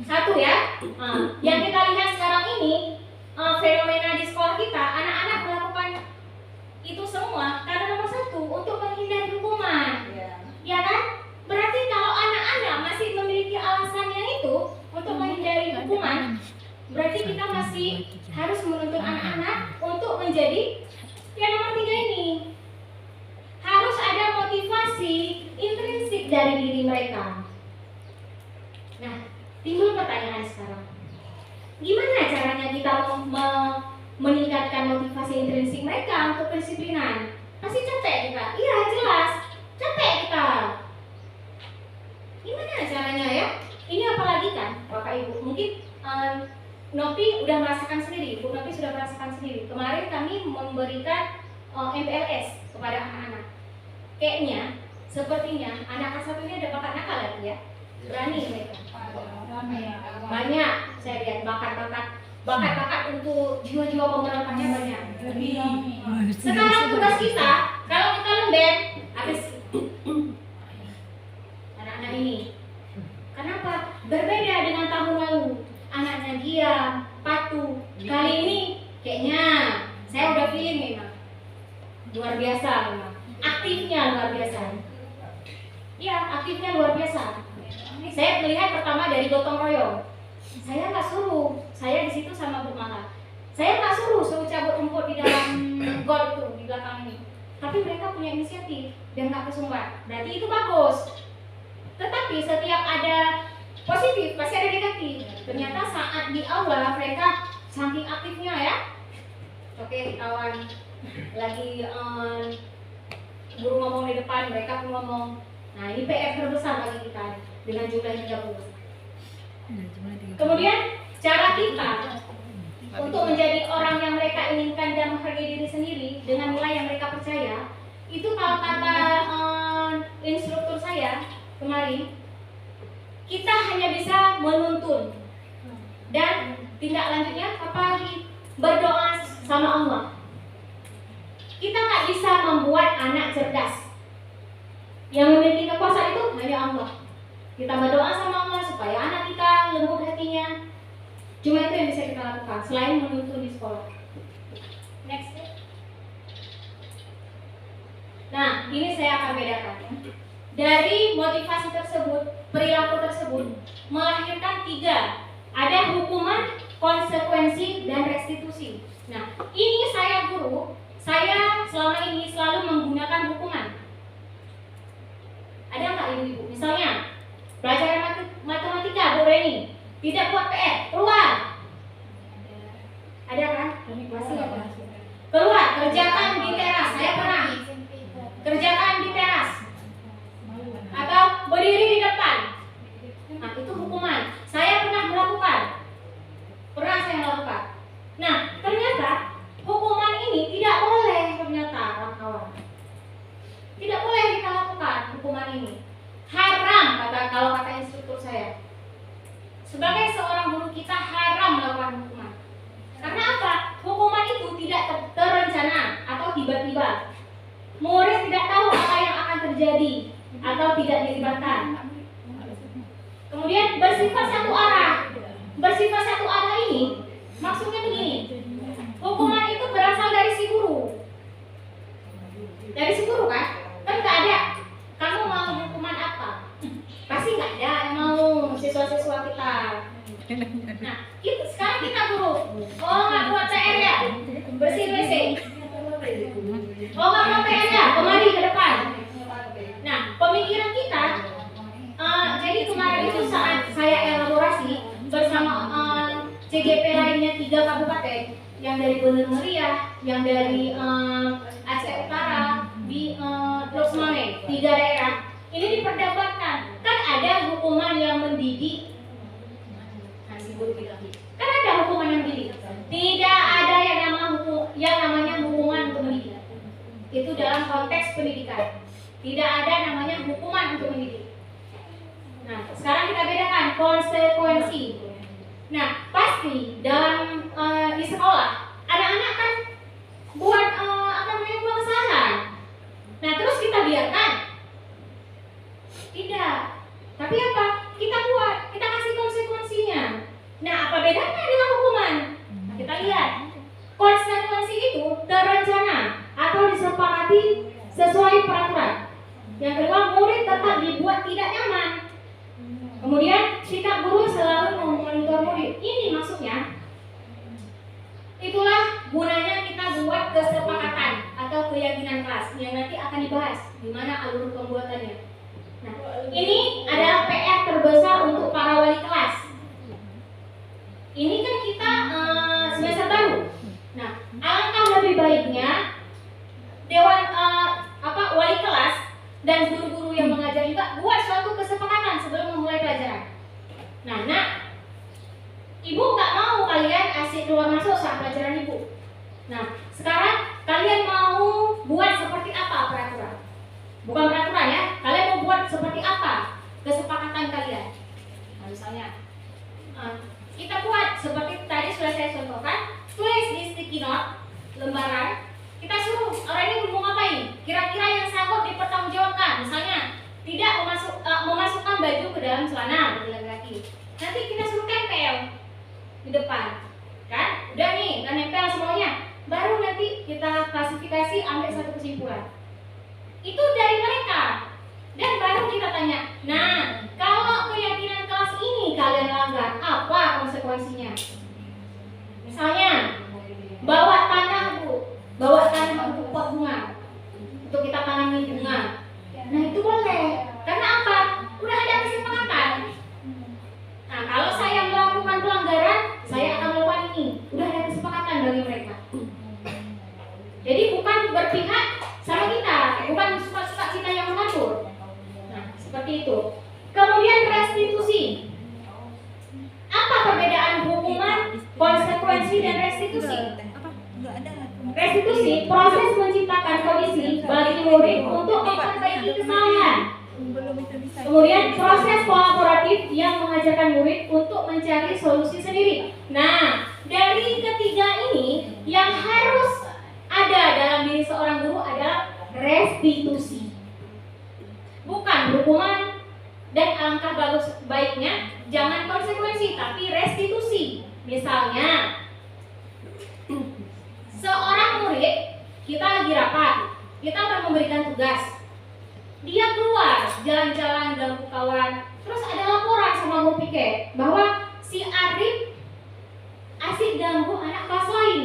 [SPEAKER 1] Satu ya. Yang kita lihat sekarang ini fenomena di sekolah kita, anak-anak melakukan itu semua karena nomor satu untuk menghindari hukuman, ya kan? Berarti kalau anak-anak masih memiliki alasannya itu untuk menghindari hukuman, berarti kita masih harus menuntun anak-anak untuk menjadi yang nomor 3 ini. Harus ada motivasi intrinsik dari diri mereka. Nah, timbul pertanyaan sekarang, gimana caranya kita meningkatkan motivasi intrinsik mereka untuk kedisiplinan? Pasti capek kita, iya jelas, capek kita. Gimana caranya ya? Ini apalagi kan, Bapak Ibu, mungkin Nopi udah merasakan sendiri, Bu Nopi sudah merasakan sendiri. Kemarin kami memberikan MPLS kepada anak-anak. Kayaknya, sepertinya anak kelas 1 ini ada bakat nakal lagi ya, berani mereka. Banyak, saya lihat bakat-bakat untuk jiwa-jiwa pemberontaknya banyak. Sekarang tugas kita, kalau kita lembek, habis anak-anak ini. Kenapa? Berbeda dengan tahun lalu. Anaknya diam, patuh. Kali ini kayaknya saya udah feeling memang luar biasa memang. Aktifnya luar biasa. Ya, aktifnya luar biasa. Saya melihat pertama dari gotong royong. Saya nggak suruh, saya di situ sama Bu Mala. Saya nggak suruh cabut rumput di dalam got itu di belakang ini. Tapi mereka punya inisiatif dan nggak kesumbat. Berarti itu bagus. Tetapi setiap ada positif pasti ada negatif. Ternyata saat di awal mereka saking aktifnya ya. Oke, kawan lagi guru ngomong di depan, mereka pun ngomong. Nah, ini PR terbesar bagi kita dengan jumlah 30. Kemudian cara kita untuk menjadi orang yang mereka inginkan dan menghargai diri sendiri dengan nilai yang mereka percaya, itu kalau kata instruktur saya kemarin, kita hanya bisa menuntun dan tindak lanjutnya apa lagi? Berdoa sama Allah. Kita nggak bisa membuat anak cerdas. Yang memiliki kekuasaan itu hanya Allah. Kita berdoa sama Allah supaya anak kita lembut hatinya. Cuma itu yang bisa kita lakukan selain menuntun di sekolah. Next. Nah, ini saya akan bedakan. Dari motivasi tersebut, perilaku tersebut melahirkan 3. Ada hukuman, konsekuensi, dan restitusi. Nah, ini saya guru, saya selama ini selalu menggunakan hukuman. Ada nggak ibu-ibu? Misalnya, pelajaran matematika, Bu Reni, tidak buat PR, keluar. Ada kan? Masih ada. Keluar, kerjakan di teras. Saya pernah kerjakan di teras. Atau berdiri di depan. Nah, itu hukuman. Saya pernah melakukan. Pernah saya melakukan. Nah, ternyata hukuman ini tidak boleh ternyata, kawan-kawan. Tidak boleh kita lakukan hukuman ini. Haram kalau kata instruktur saya. Sebagai seorang guru kita haram melakukan hukuman. Karena apa? Hukuman itu tidak terencana atau tiba-tiba. Murid tidak tahu apa yang akan terjadi atau tidak dilibatkan. Kemudian bersifat satu arah. Bersifat satu arah ini maksudnya begini. Hukuman itu berasal dari si guru. Dari si guru kan? Kan nggak ada. Kamu mau hukuman apa? Pasti nggak ada yang mau siswa-siswa kita. Nah, sekarang kita guru. Oh, nggak buat PR ya? Bersih-bersih. Oh, nggak buat PR ya? Kemari ke depan. Nah, pemikiran kita. Jadi kemarin itu saat saya elaborasi bersama CGP lainnya 3 kabupaten, yang dari Bener Meriah, yang dari Aceh Utara, di Teluk Semame, 3 daerah. Ini diperdebatkan. Kan ada hukuman yang mendidik. Kan ada hukuman yang mendidik. Tidak ada yang namanya hukuman untuk mendidik. Itu dalam konteks pendidikan. Tidak ada namanya hukuman untuk mendidik. Nah, sekarang kita bedakan konsekuensi. Nah, pasti dalam di sekolah anak-anak kan buat buat kesalahan. Nah, terus kita biarkan? Tidak. Tapi apa? Kita buat, kita kasih konsekuensinya. Nah, apa bedanya dengan hukuman? Nah, kita lihat. Konsekuensi itu terencana atau disepakati sesuai peraturan. Yang kedua, murid tetap dibuat tidak nyaman. Kemudian, sikap guru selalu memonitor murid. Ini maksudnya. Itulah gunanya kita buat kesepakatan atau keyakinan kelas yang nanti akan dibahas di mana alur pembuatannya. Nah, ini adalah PR terbesar untuk para wali kelas. Ini kan kita semester baru. Nah, alangkah lebih baiknya dewan wali kelas dan guru-guru yang mengajar juga buat suatu kesepakatan sebelum memulai pelajaran. Nah, ibu nggak mau kalian asik keluar masuk saat pelajaran ibu. Nah, sekarang kalian mau buat seperti apa peraturan? Bukan peraturan ya, kalian mau buat seperti apa kesepakatan kalian? Nah, misalnya kita buat seperti tadi sudah saya contohkan, tulis di sticky note lembaran. Kita suruh orang ini mau ngapain? Kira-kira yang sanggup dipertanggungjawabkan. Misalnya tidak memasukkan baju ke dalam celana bagi laki-laki. Nanti kita suruh tempel di depan, kan? Udah nih, dan nempel semuanya. Baru nanti kita klasifikasi, ambil satu kesimpulan. Itu dari mereka. Dan baru kita tanya, nah, kalau keyakinan kelas ini kalian langgar, apa konsekuensinya? Misalnya, bawa tanah untuk pot bunga, untuk kita tanami bunga. Nah, itu boleh. Karena apa? Udah ada kesepakatan. Nah, kalau saya melakukan pelanggaran, saya akan melakukan ini. Udah ada kesepakatan dari mereka. Jadi bukan berpihak sama kita, bukan suka-suka kita yang mengatur. Nah, seperti itu. Kemudian restitusi. Apa perbedaan hukuman, konsekuensi, dan restitusi? Restitusi proses menciptakan kondisi bagi murid untuk memperbaiki kesalahan. Kemudian proses kolaboratif yang mengajarkan murid untuk mencari solusi sendiri. Nah, dari ketiga ini yang harus ada dalam diri seorang guru adalah restitusi. Bukan hukuman, dan alangkah baiknya jangan konsekuensi tapi restitusi. Misalnya seorang murid, kita lagi rapat, kita akan memberikan tugas. Dia keluar jalan-jalan ganggu kawan, terus ada laporan sama Bu Pike bahwa si Arif asik ganggu anak kelas lain.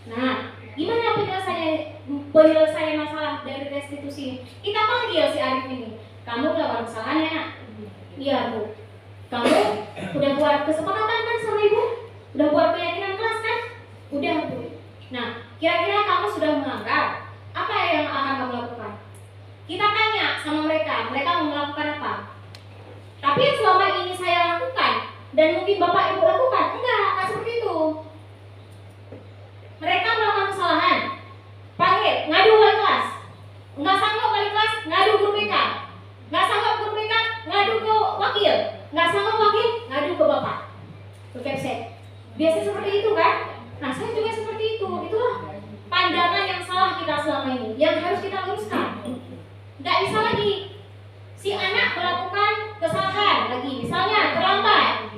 [SPEAKER 1] Nah, gimana penyelesaian masalah dari restitusi? Kita panggil si Arif ini. Kamu melakukan kesalahan ya, Nak? Iya, Bu. Kamu udah buat kesepakatan kan sama Ibu? Udah buat keyakinan kelas kan? Udah, Bu. Nah, kira-kira kamu sudah melanggar. Apa yang akan kamu lakukan? Kita tanya sama mereka mau melakukan apa? Tapi yang selama ini saya lakukan dan mungkin Bapak Ibu lakukan, enggak seperti itu. Mereka melakukan kesalahan, panggil, ngadu wali kelas. Enggak sanggup wali kelas, ngadu guru BK. Enggak sanggup guru BK, ngadu ke wakil. Enggak sanggup wakil, ngadu ke Bapak, ke Kepsek. Biasa seperti itu kan? Nah, saya juga seperti itu. Itulah pandangan yang salah kita selama ini, yang harus kita luruskan. Nggak bisa lagi si anak melakukan kesalahan lagi, misalnya terlambat.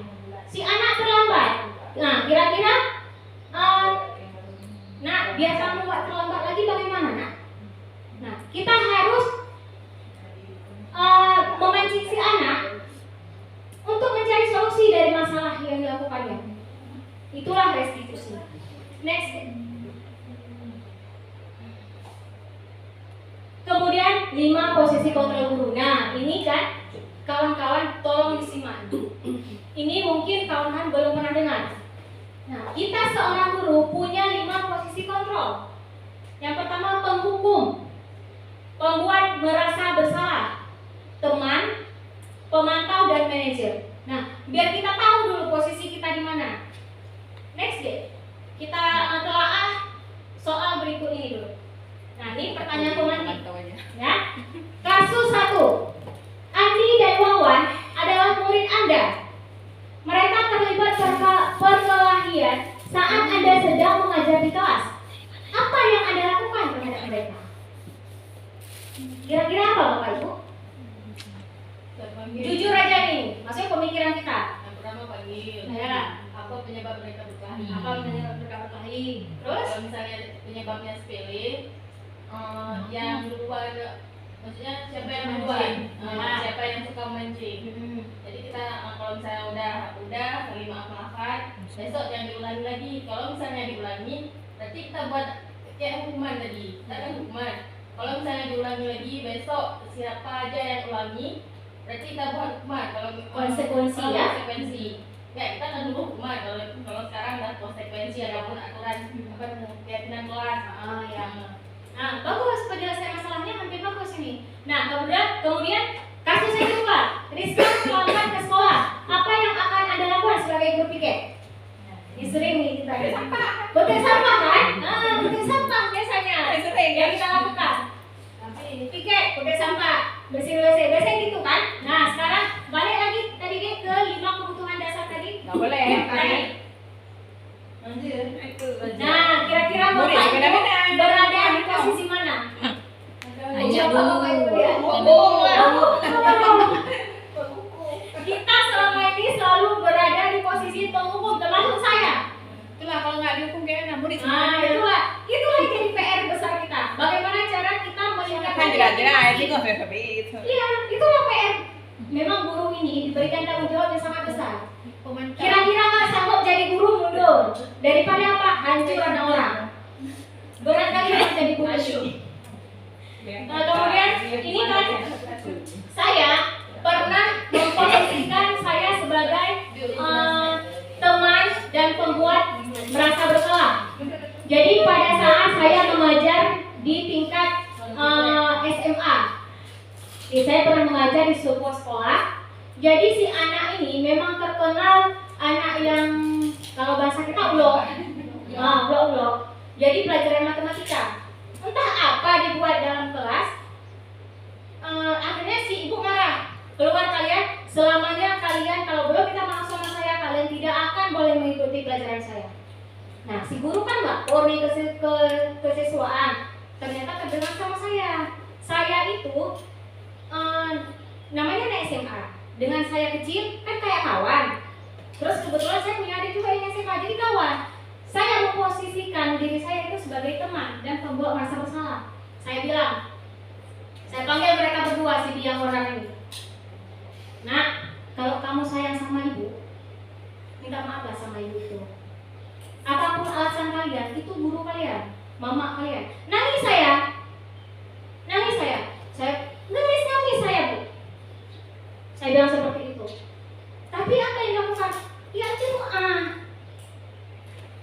[SPEAKER 1] Si anak terlambat. Nah, kira-kira nah, biar kamu nggak terlambat lagi bagaimana, Nak? Nah, kita harus memancing si anak untuk mencari solusi dari masalah yang dilakukannya. Itulah restitusi. Next. Kemudian 5 posisi kontrol guru. Nah, ini kan kawan-kawan tolong disimak. Ini mungkin kawan-kawan belum pernah dengar. Nah, kita seorang guru punya 5 posisi kontrol. Yang pertama penghukum, pembuat merasa bersalah, teman, pemantau, dan manajer. Nah, biar kita tahu dulu posisi kita di mana. Next deh, kita telaah soal berikut ini dulu. Nah, ini pertanyaan pemantik. Ya. Kasus 1. Andi dan Wawan adalah murid Anda. Mereka terlibat Ibu? Jujur aja nih, maksudnya pemikiran kita.
[SPEAKER 3] Yang pertama panggil.
[SPEAKER 1] Ya.
[SPEAKER 3] Apa penyebab mereka berkelahi?
[SPEAKER 1] Apa penyebab mereka berkelahi? Terus?
[SPEAKER 3] Kalau misalnya penyebabnya sepele, yang duluan, maksudnya siapa yang duluan? Siapa yang suka mancing? Jadi kita kalau misalnya udah saling maaf-maafan, besok jangan diulangi lagi. Kalau misalnya diulangi, berarti kita buat kayak hukuman tadi. Kita kan hukuman. Kalau misalnya diulangi lagi, besok siapa aja yang ulangi, berarti kita buat hukuman. Kalau
[SPEAKER 1] Konsekuensi ya?
[SPEAKER 3] Konsekuensi. Ya, kita kan dulu hukuman. Kalau sekarang ada konsekuensi, ada aturan apa kayak pindah kelas.
[SPEAKER 1] Ya. Nah, bagus penjelasan masalahnya hampir bagus ini. Nah, kemudian kasus yang kedua, Rizka terlambat ke sekolah. Apa yang akan Anda lakukan sebagai guru piket? Ini sering nih kita. Betul sampah kan? Betul sampah biasanya. Sering yang kita lakukan. Piket, betul sampah, bersih-bersih, biasanya gitu kan? Nah, sekarang balik lagi tadi deh ke 5 kebutuhan dasar tadi.
[SPEAKER 3] Nggak boleh.
[SPEAKER 1] Tadi.
[SPEAKER 3] Lanjut.
[SPEAKER 1] Nah, kira-kira Bapak Ibu berada di posisi mana?
[SPEAKER 3] Aja
[SPEAKER 1] Bapak Ibu ya. Kita selama ini selalu berada di posisi penghukum, termasuk saya.
[SPEAKER 3] Itulah kalau nggak dihukum kayaknya murid.
[SPEAKER 1] Nah, itulah jadi PR besar kita. Bagaimana cara kita meningkatkan
[SPEAKER 3] itu.
[SPEAKER 1] Iya, itulah PR. Memang guru ini diberikan tanggung jawab yang sangat besar. Kira-kira nggak sanggup jadi guru mundur daripada apa? Hancur anak orang. Berat kali ya jadi guru. Nah, kemudian ini kan saya pernah memposisikan saya sebagai teman dan pembuat merasa bersalah. Jadi pada saat saya mengajar di tingkat SMA, saya pernah mengajar di sebuah sekolah. Jadi si anak ini memang terkenal anak yang kalau bahasa kita ulok. Jadi pelajaran matematika. Entah apa dibuat dalam kelas. Akhirnya si ibu marah. Keluar kalian, selamanya kalian kalau belum minta maaf sama saya, kalian tidak akan boleh mengikuti pelajaran saya. Nah, si guru kan lapor nih ke siswaan. Ternyata kedengar sama saya. Saya itu namanya anak SMA. Dengan saya kecil kan kayak kawan. Terus kebetulan saya punya adik juga yang SMA, jadi kawan. Saya memposisikan diri saya itu sebagai teman dan pembawa merasa bersalah. Saya bilang, saya panggil mereka berdua, si biang orang ini. Nah, kalau kamu sayang sama ibu, minta maaflah sama ibu itu. Apapun alasan kalian, itu guru kalian, mama kalian. Nangis saya, nangis saya bu. Saya bilang seperti itu. Tapi apa yang dilakukan? Ya cuma.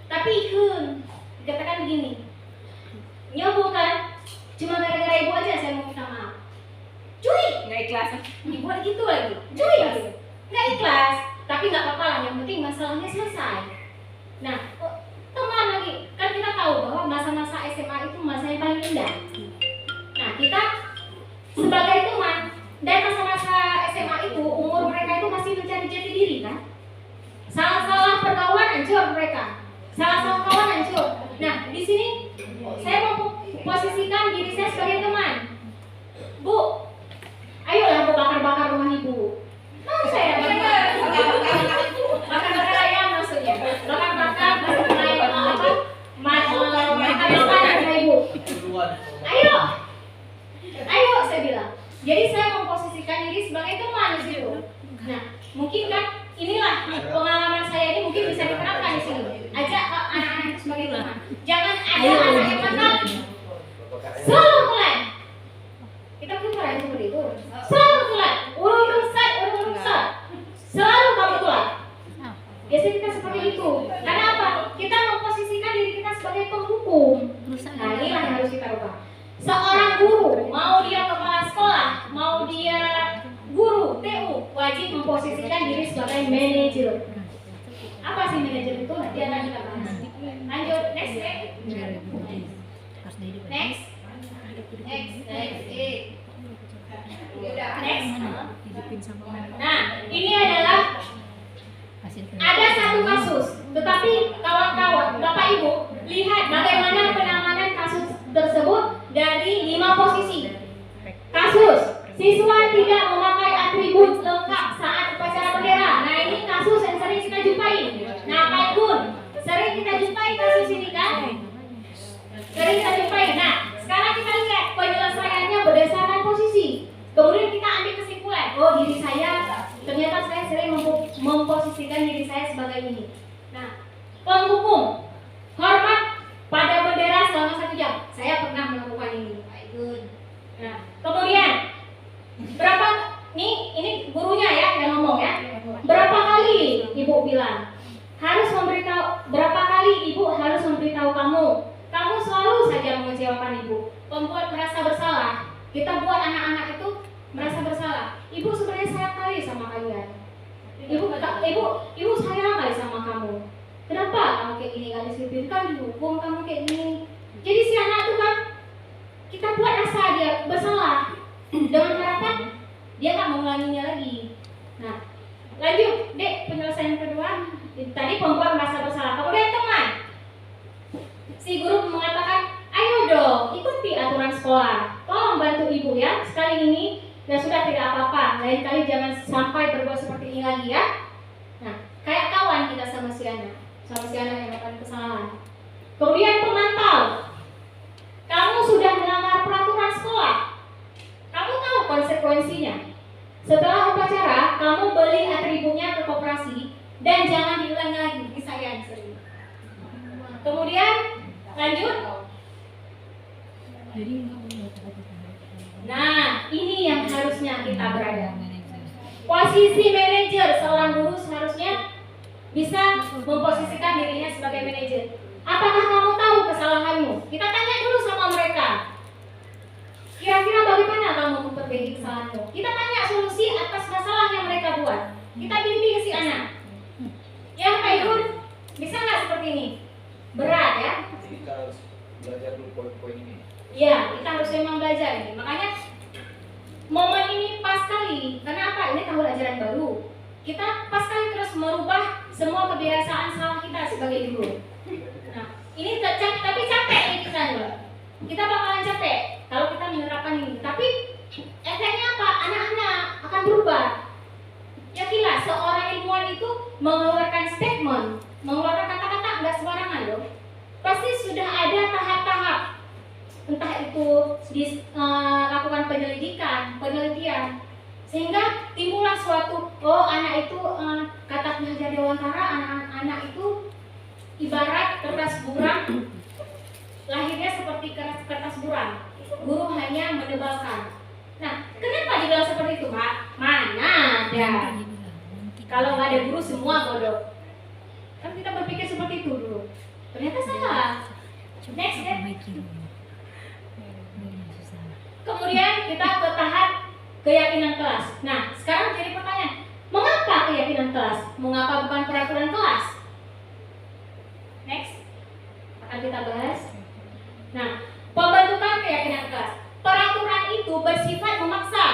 [SPEAKER 1] Tapi dikatakan begini. Nyoba kan? Cuma gara-gara ibu aja saya mau minta maaf. Cuy,
[SPEAKER 3] Nggak ikhlas.
[SPEAKER 1] dibuat gitu lagi. Cuy, nggak ikhlas. Tapi nggak apa-apa lah. Yang penting masalahnya selesai. Nah, teman lagi. Kan kita tahu bahwa masa-masa SMA itu masa yang paling indah. Nah, kita sebagai teman dan masa-masa SMA itu umur mereka itu masih mencari jati diri kan. Salah-salah pergaulan hancur mereka. Salah-salah kawan hancur. Nah, di sini saya mau posisikan diri saya sebagai teman. Bu, ayolah Bu bakar-bakar rumah ibu. Mau saya bakar-bakar ayam maksudnya. Bakar-bakar ayam apa? Bakar-bakar rumah ibu. Ayo saya bilang. Jadi saya memposisikan diri sebagai teman di situ. Nah, mungkin kan inilah pengalaman saya ini mungkin bisa diterapkan di sini. Ajak anak-anak itu sebagai teman. Jangan ada anak yang nakal selalu telat. Kita pernah seperti itu. Selalu telat. Urung rusak. Selalu kamu telat. Biasanya kita seperti itu. Karena apa? Kita memposisikan diri kita sebagai penghukum. Nah, inilah yang harus kita rubah. Seorang guru, mau dia kepala sekolah, mau dia guru TU, wajib memposisikan diri sebagai manajer. Apa sih manajer itu? Nanti akan kita bahas. Lanjut, next. Nah, ini adalah ada satu kasus, tetapi kawan-kawan, Bapak Ibu, lihat bagaimana penanganan kasus tersebut dari 5 posisi. Kasus, Siswa tidak memakai atribut lengkap saat upacara bendera. Nah, ini kasus yang sering kita jumpai. Nah, Pak Igun, sering kita jumpai kasus ini kan? Sering kita jumpai. Nah, sekarang kita lihat penyelesaiannya berdasarkan posisi. Kemudian kita ambil kesimpulan. Oh, diri saya ternyata saya sering memposisikan diri saya sebagai ini. Nah, penghukum hormat pada bendera selama 1 jam. Saya pernah melakukan ini, Pak Igun. Nah, kemudian berapa ini gurunya ya yang ngomong ya. Berapa kali ibu bilang harus memberitahu, berapa kali ibu harus memberitahu kamu. Kamu selalu saja mengecewakan ibu, membuat merasa bersalah. Kita buat anak-anak itu merasa bersalah. Ibu sebenarnya sayang kali sama kalian. Ibu sayang kali sama kamu. Kenapa kamu kayak gini, gak disiplinkan, dihukum kamu kayak gini. Jadi si anak itu kan kita buat rasa dia bersalah dengan harapan dia nggak mengulanginya lagi. Nah, lanjut, Dek, penyelesaian kedua. Tadi perempuan merasa bersalah. Kemudian teman, si guru mengatakan, ayo dong, ikuti aturan sekolah. Tolong bantu ibu ya. Sekali ini ya sudah, tidak apa-apa. Lain kali jangan sampai berbuat seperti ini lagi ya. Nah, kayak kawan kita sama si anak yang melakukan kesalahan. Kemudian pemantau, kamu sudah melanggar peraturan sekolah. Kamu tahu konsekuensinya. Setelah upacara, kamu beli atributnya ke koperasi dan jangan diulangi lagi. Ini saya yang sering. Kemudian lanjut. Nah, ini yang harusnya kita berada. Posisi manajer, seorang guru seharusnya bisa memposisikan dirinya sebagai manajer. Apakah kamu tahu kesalahanmu? Kita tanya dulu sama mereka. Kira-kira bagaimana kamu memperbaiki kesalahanmu? Kita tanya solusi atas masalah yang mereka buat. Kita bimbing si anak. Ya, Pak Igun, bisa nggak seperti ini? Berat ya?
[SPEAKER 4] Jadi kita harus belajar dulu poin-poin ini.
[SPEAKER 1] Iya, kita harus memang belajar ini. Makanya momen ini pas sekali. Karena apa? Ini tahun ajaran baru. Kita pas sekali terus merubah semua kebiasaan salah kita sebagai guru. Nah, ini tapi capek nih kita loh. Kita bakalan capek kalau kita menerapkan ini. Tapi efeknya apa? Anak-anak akan berubah. Yakinlah, seorang ilmuwan itu mengeluarkan statement, mengeluarkan kata-kata nggak sembarangan loh. Pasti sudah ada tahap-tahap. Entah itu lakukan penyelidikan, penelitian, sehingga timbullah suatu, oh anak itu kata pengajar Dewantara, anak itu ibarat kertas buram, lahirnya seperti kertas buram. Guru hanya menebalkan. Nah, kenapa dibilang seperti itu, Pak? Mana ada? Kalau nggak ada guru semua bodoh. Kan kita berpikir seperti itu dulu. Ternyata salah. Next step. Kemudian kita ke tahap keyakinan kelas. Nah, sekarang jadi pertanyaan, mengapa keyakinan kelas? Mengapa bukan peraturan kelas? Next, akan kita bahas. Nah, pembentukan keyakinan kelas. Peraturan itu bersifat memaksa.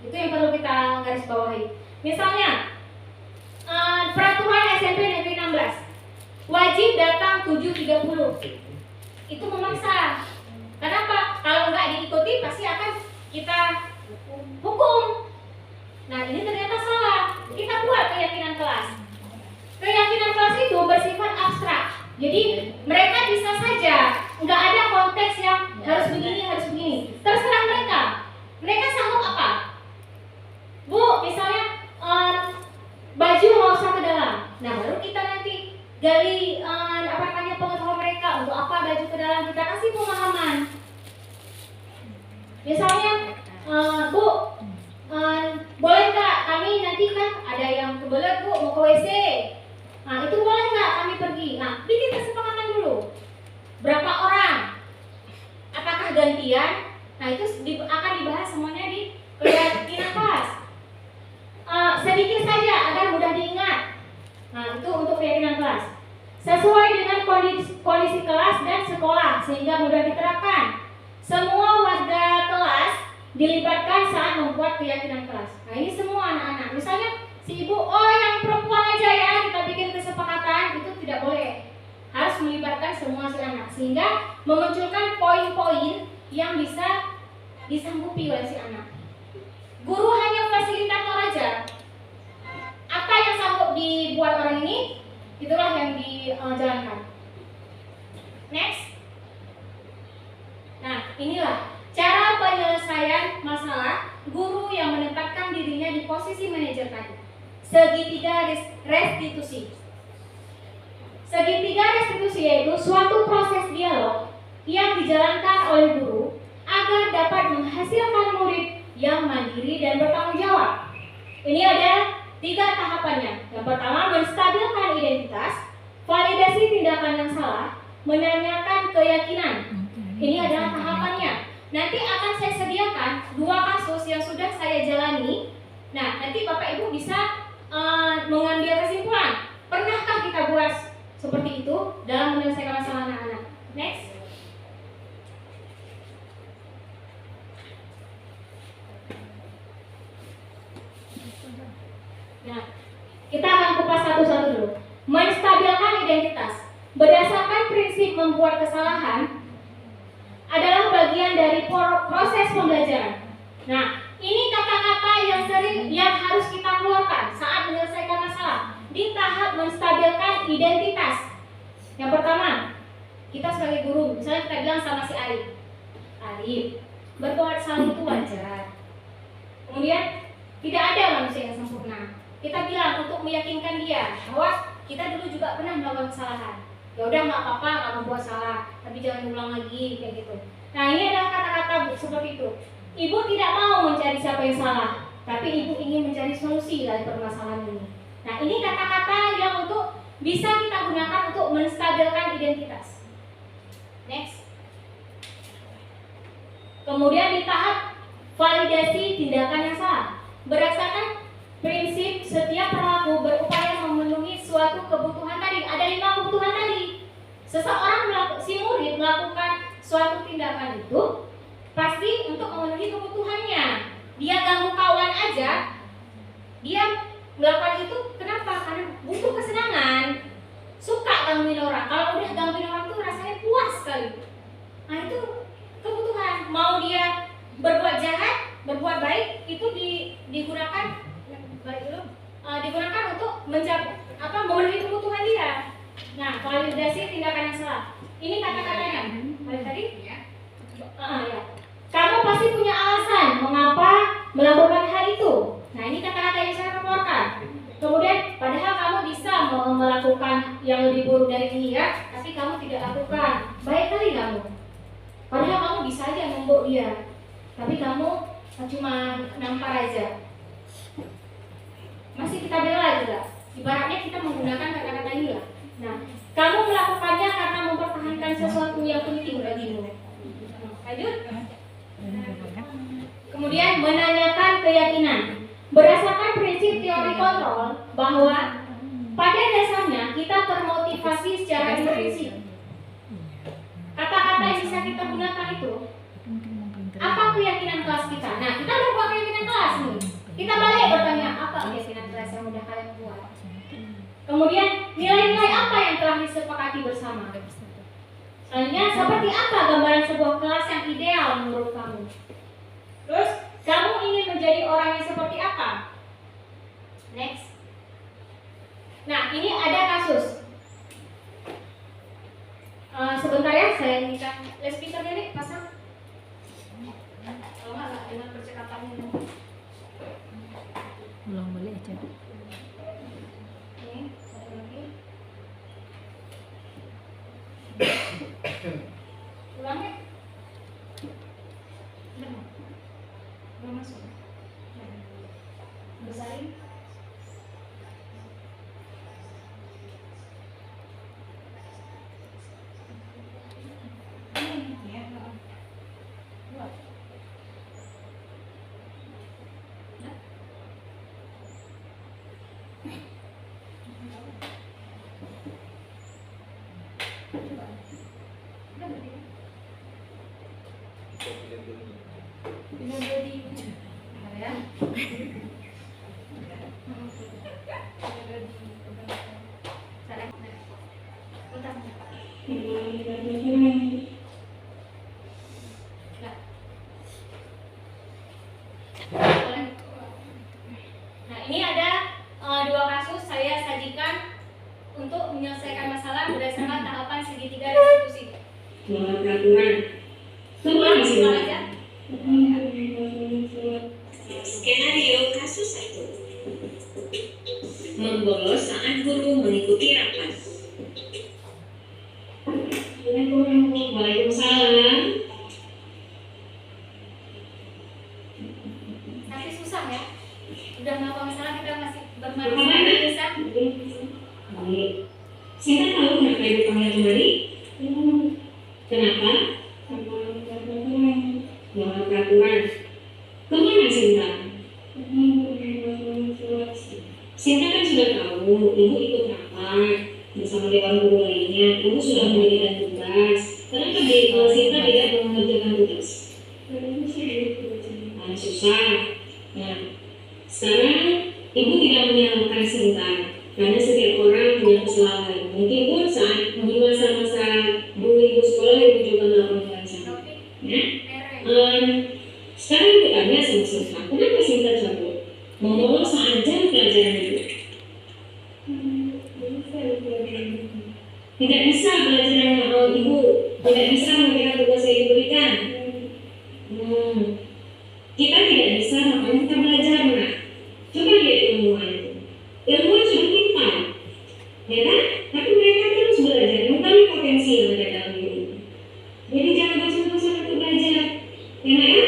[SPEAKER 1] Itu yang perlu kita garis bawahi. Misalnya, peraturan SMP Negeri 16 wajib datang 7.30. Itu memaksa. Kenapa? Kalau nggak diikuti pasti akan kita hukum. Nah, ini ternyata salah. Kita buat keyakinan kelas. Keyakinan kelas itu bersifat abstrak. Jadi mereka bisa saja, nggak ada konteks yang harus begini, harus begini. Terserah mereka. Mereka sanggup apa? Bu, misalnya baju nggak usah ke dalam. Nah, baru kita nanti gali pengetahuan mereka untuk apa baju ke dalam, kita kasih pemahaman. Misalnya, Bu, boleh nggak kami nanti kan ada yang kebelet Bu mau ke WC. Nah, itu boleh nggak kami pergi? Nah, bikin kesepakatan dulu. Berapa orang? Apakah gantian? Nah, itu akan dibahas semuanya di keyakinan kelas. Sedikit saja agar mudah diingat. Nah, itu untuk keyakinan kelas. Sesuai dengan kondisi kelas dan sekolah sehingga mudah diterapkan. Semua warga kelas dilibatkan saat membuat keyakinan kelas. Nah, ini semua anak-anak. Misalnya si ibu, oh yang perempuan aja ya, kita bikin kesepakatan, itu tidak boleh. Harus melibatkan semua si anak sehingga memunculkan poin-poin yang bisa disanggupi oleh si anak. dijalankan. Next. Nah, inilah cara penyelesaian masalah guru yang menempatkan dirinya di posisi manajer tadi. Segitiga restitusi. Segitiga restitusi yaitu suatu proses dialog yang dijalankan oleh guru agar dapat menghasilkan murid yang mandiri dan bertanggung jawab. Ini ada 3 tahapannya. Yang pertama, menstabilkan identitas, validasi tindakan yang salah, menanyakan keyakinan. Ini adalah tahapannya. Nanti akan saya sediakan 2 kasus yang sudah saya jalani. Nah, nanti Bapak Ibu bisa mengambil kesimpulan. Pernahkah kita buat seperti itu dalam menyelesaikan masalah anak-anak? Next. Nah, kita akan kupas satu-satu dulu. Menstabilkan identitas. Berdasarkan prinsip membuat kesalahan adalah bagian dari proses pembelajaran. Nah, ini kata-kata yang harus kita keluarkan saat menyelesaikan masalah di tahap menstabilkan identitas. Yang pertama, kita sebagai guru, misalnya kita bilang sama si Arif, berbuat salah itu wajar. Kemudian, tidak ada manusia yang sempurna. Kita bilang untuk meyakinkan dia bahwa kita dulu juga pernah melakukan kesalahan. Ya udah, nggak apa-apa, kamu buat salah, tapi jangan ulang lagi kayak gitu. Nah, ini adalah kata-kata seperti itu. Ibu tidak mau mencari siapa yang salah, tapi ibu ingin mencari solusi dari permasalahan ini. Nah, ini kata-kata yang untuk bisa kita gunakan untuk menstabilkan identitas. Next. Kemudian di tahap validasi tindakan yang salah. Berdasarkan prinsip setiap pelaku berupaya memenuhi suatu kebutuhan tadi. Ada 5 kebutuhan tadi. Si murid melakukan suatu tindakan itu pasti untuk memenuhi kebutuhannya. Dia ganggu kawan aja, dia melakukan itu kenapa? Karena butuh kesenangan, suka gangguin orang. Kalau udah gangguin orang tuh rasanya puas sekali. Nah, itu kebutuhan. Mau dia berbuat jahat, berbuat baik, itu digunakan untuk memenuhi kebutuhan dia. Nah, validasi tindakan yang salah. Ini kata-katanya. Balik tadi? Ya. Kamu pasti punya alasan mengapa melakukan hal itu. Nah, ini kata-kata yang saya keluarkan. Kemudian, padahal kamu bisa melakukan yang lebih buruk dari ini ya, tapi kamu tidak lakukan. Baik kali kamu. Padahal kamu bisa aja membok dia, tapi kamu cuma nampar aja. Masih kita bela juga. Ibaratnya kita menggunakan kata-kata ini lah. Nah, kamu melakukannya karena mempertahankan sesuatu yang penting bagimu. Lanjut. Kemudian menanyakan keyakinan. Berdasarkan prinsip teori kontrol bahwa pada dasarnya kita termotivasi secara intrinsik. Kata-kata yang bisa kita gunakan itu, apa keyakinan kelas kita? Nah, kita udah buat keyakinan kelas nih. Kita balik bertanya, apa keyakinan kelas yang udah kalian buat? Kemudian nilai-nilai apa yang telah disepakati bersama? Selanjutnya, seperti apa gambaran sebuah kelas yang ideal menurut kamu? Terus, kamu ingin menjadi orang yang seperti apa? Next. Nah, ini ada kasus. Sebentar ya, saya minta loudspeaker-nya nih, pasang. Kalau nggak dengan percakapan ini.
[SPEAKER 5] Ulang balik aja.
[SPEAKER 1] Ini, satu lagi. Ulang ya. Belum masuk. Besarin. untuk menyelesaikan masalah berdasarkan tahapan segitiga restitusi.
[SPEAKER 5] Melanggar peraturan. Kembali
[SPEAKER 1] Ulang aja.
[SPEAKER 5] Skenario kasus 1. Membolos saat guru mengikuti rapat. Waalaikumsalam.
[SPEAKER 1] Tapi susah ya. Udah melakukan masalah kita masih bermasalah bisa.
[SPEAKER 5] Baik. Saya tahu kenapa ibu panggil kembali. Kenapa? Melanggar peraturan. Kemana Sinta? Sinta kan sudah tahu, ibu ikut rapat bersama dewan guru lainnya. Ibu sudah memberikan tugas. Kenapa Sinta tidak mengerjakan tugas? Susah. Nah, sekarang ibu tidak menyalahkan Sinta karena setiap orang punya kesalahan. Mungkin pun saat di masa-masa dulu ibu sekolah ibu juga melakukan hal yang sama. Ya? Sekarang kita tanya sama Sinta, kenapa Sinta cabut? Membolos saat jam pelajaran ibu. Tidak bisa pelajaran ibu, tidak bisa memberikan tugas yang diberikan. Kita tidak bisa, makanya kita belajar, nak. Coba lihat ilmuwan itu. Ilmuwan sudah pintar, ya kan? Tapi mereka terus belajar, mengetahui potensi yang ada dalam diri. Jadi jangan bosan-bosan untuk belajar, ya nak ya?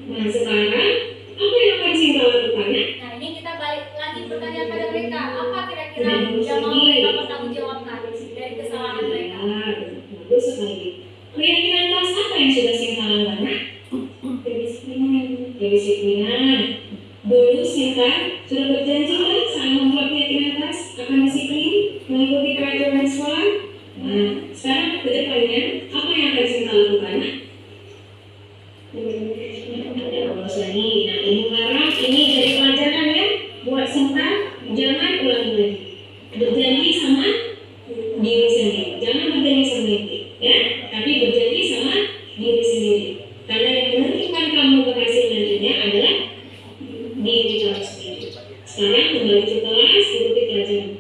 [SPEAKER 5] Nah sekarang, apa yang akan Sinta lakukan, nak?
[SPEAKER 1] Nah ini kita balik lagi pertanyaan pada mereka. Apa kira-kira yang mau mereka bertanggung jawabkan dari kesalahan mereka?
[SPEAKER 5] Bagus sekali. Keyakinan kelas apa yang sudah Sinta lakukan, nak? Kedisiplinan. Dulu Sinta sudah berjanji kan saat membuat keyakinan kelas akan disiplin mengikuti peraturan sekolah. Nah, sekarang ke depannya apa yang akan Sinta lakukan? Ada bolos lagi. Nah, ibu harap ini jadi pelajaran ya buat Sinta, jangan ulangi lagi. Berjanji sama diri sendiri, jangan berjanji sama diri, ya. Tapi berjanji sama diri sendiri. Karena yang menentukan kamu berhasil nantinya adalah diri kamu sendiri. Sekarang kembali ke kelas, ikuti pelajaran.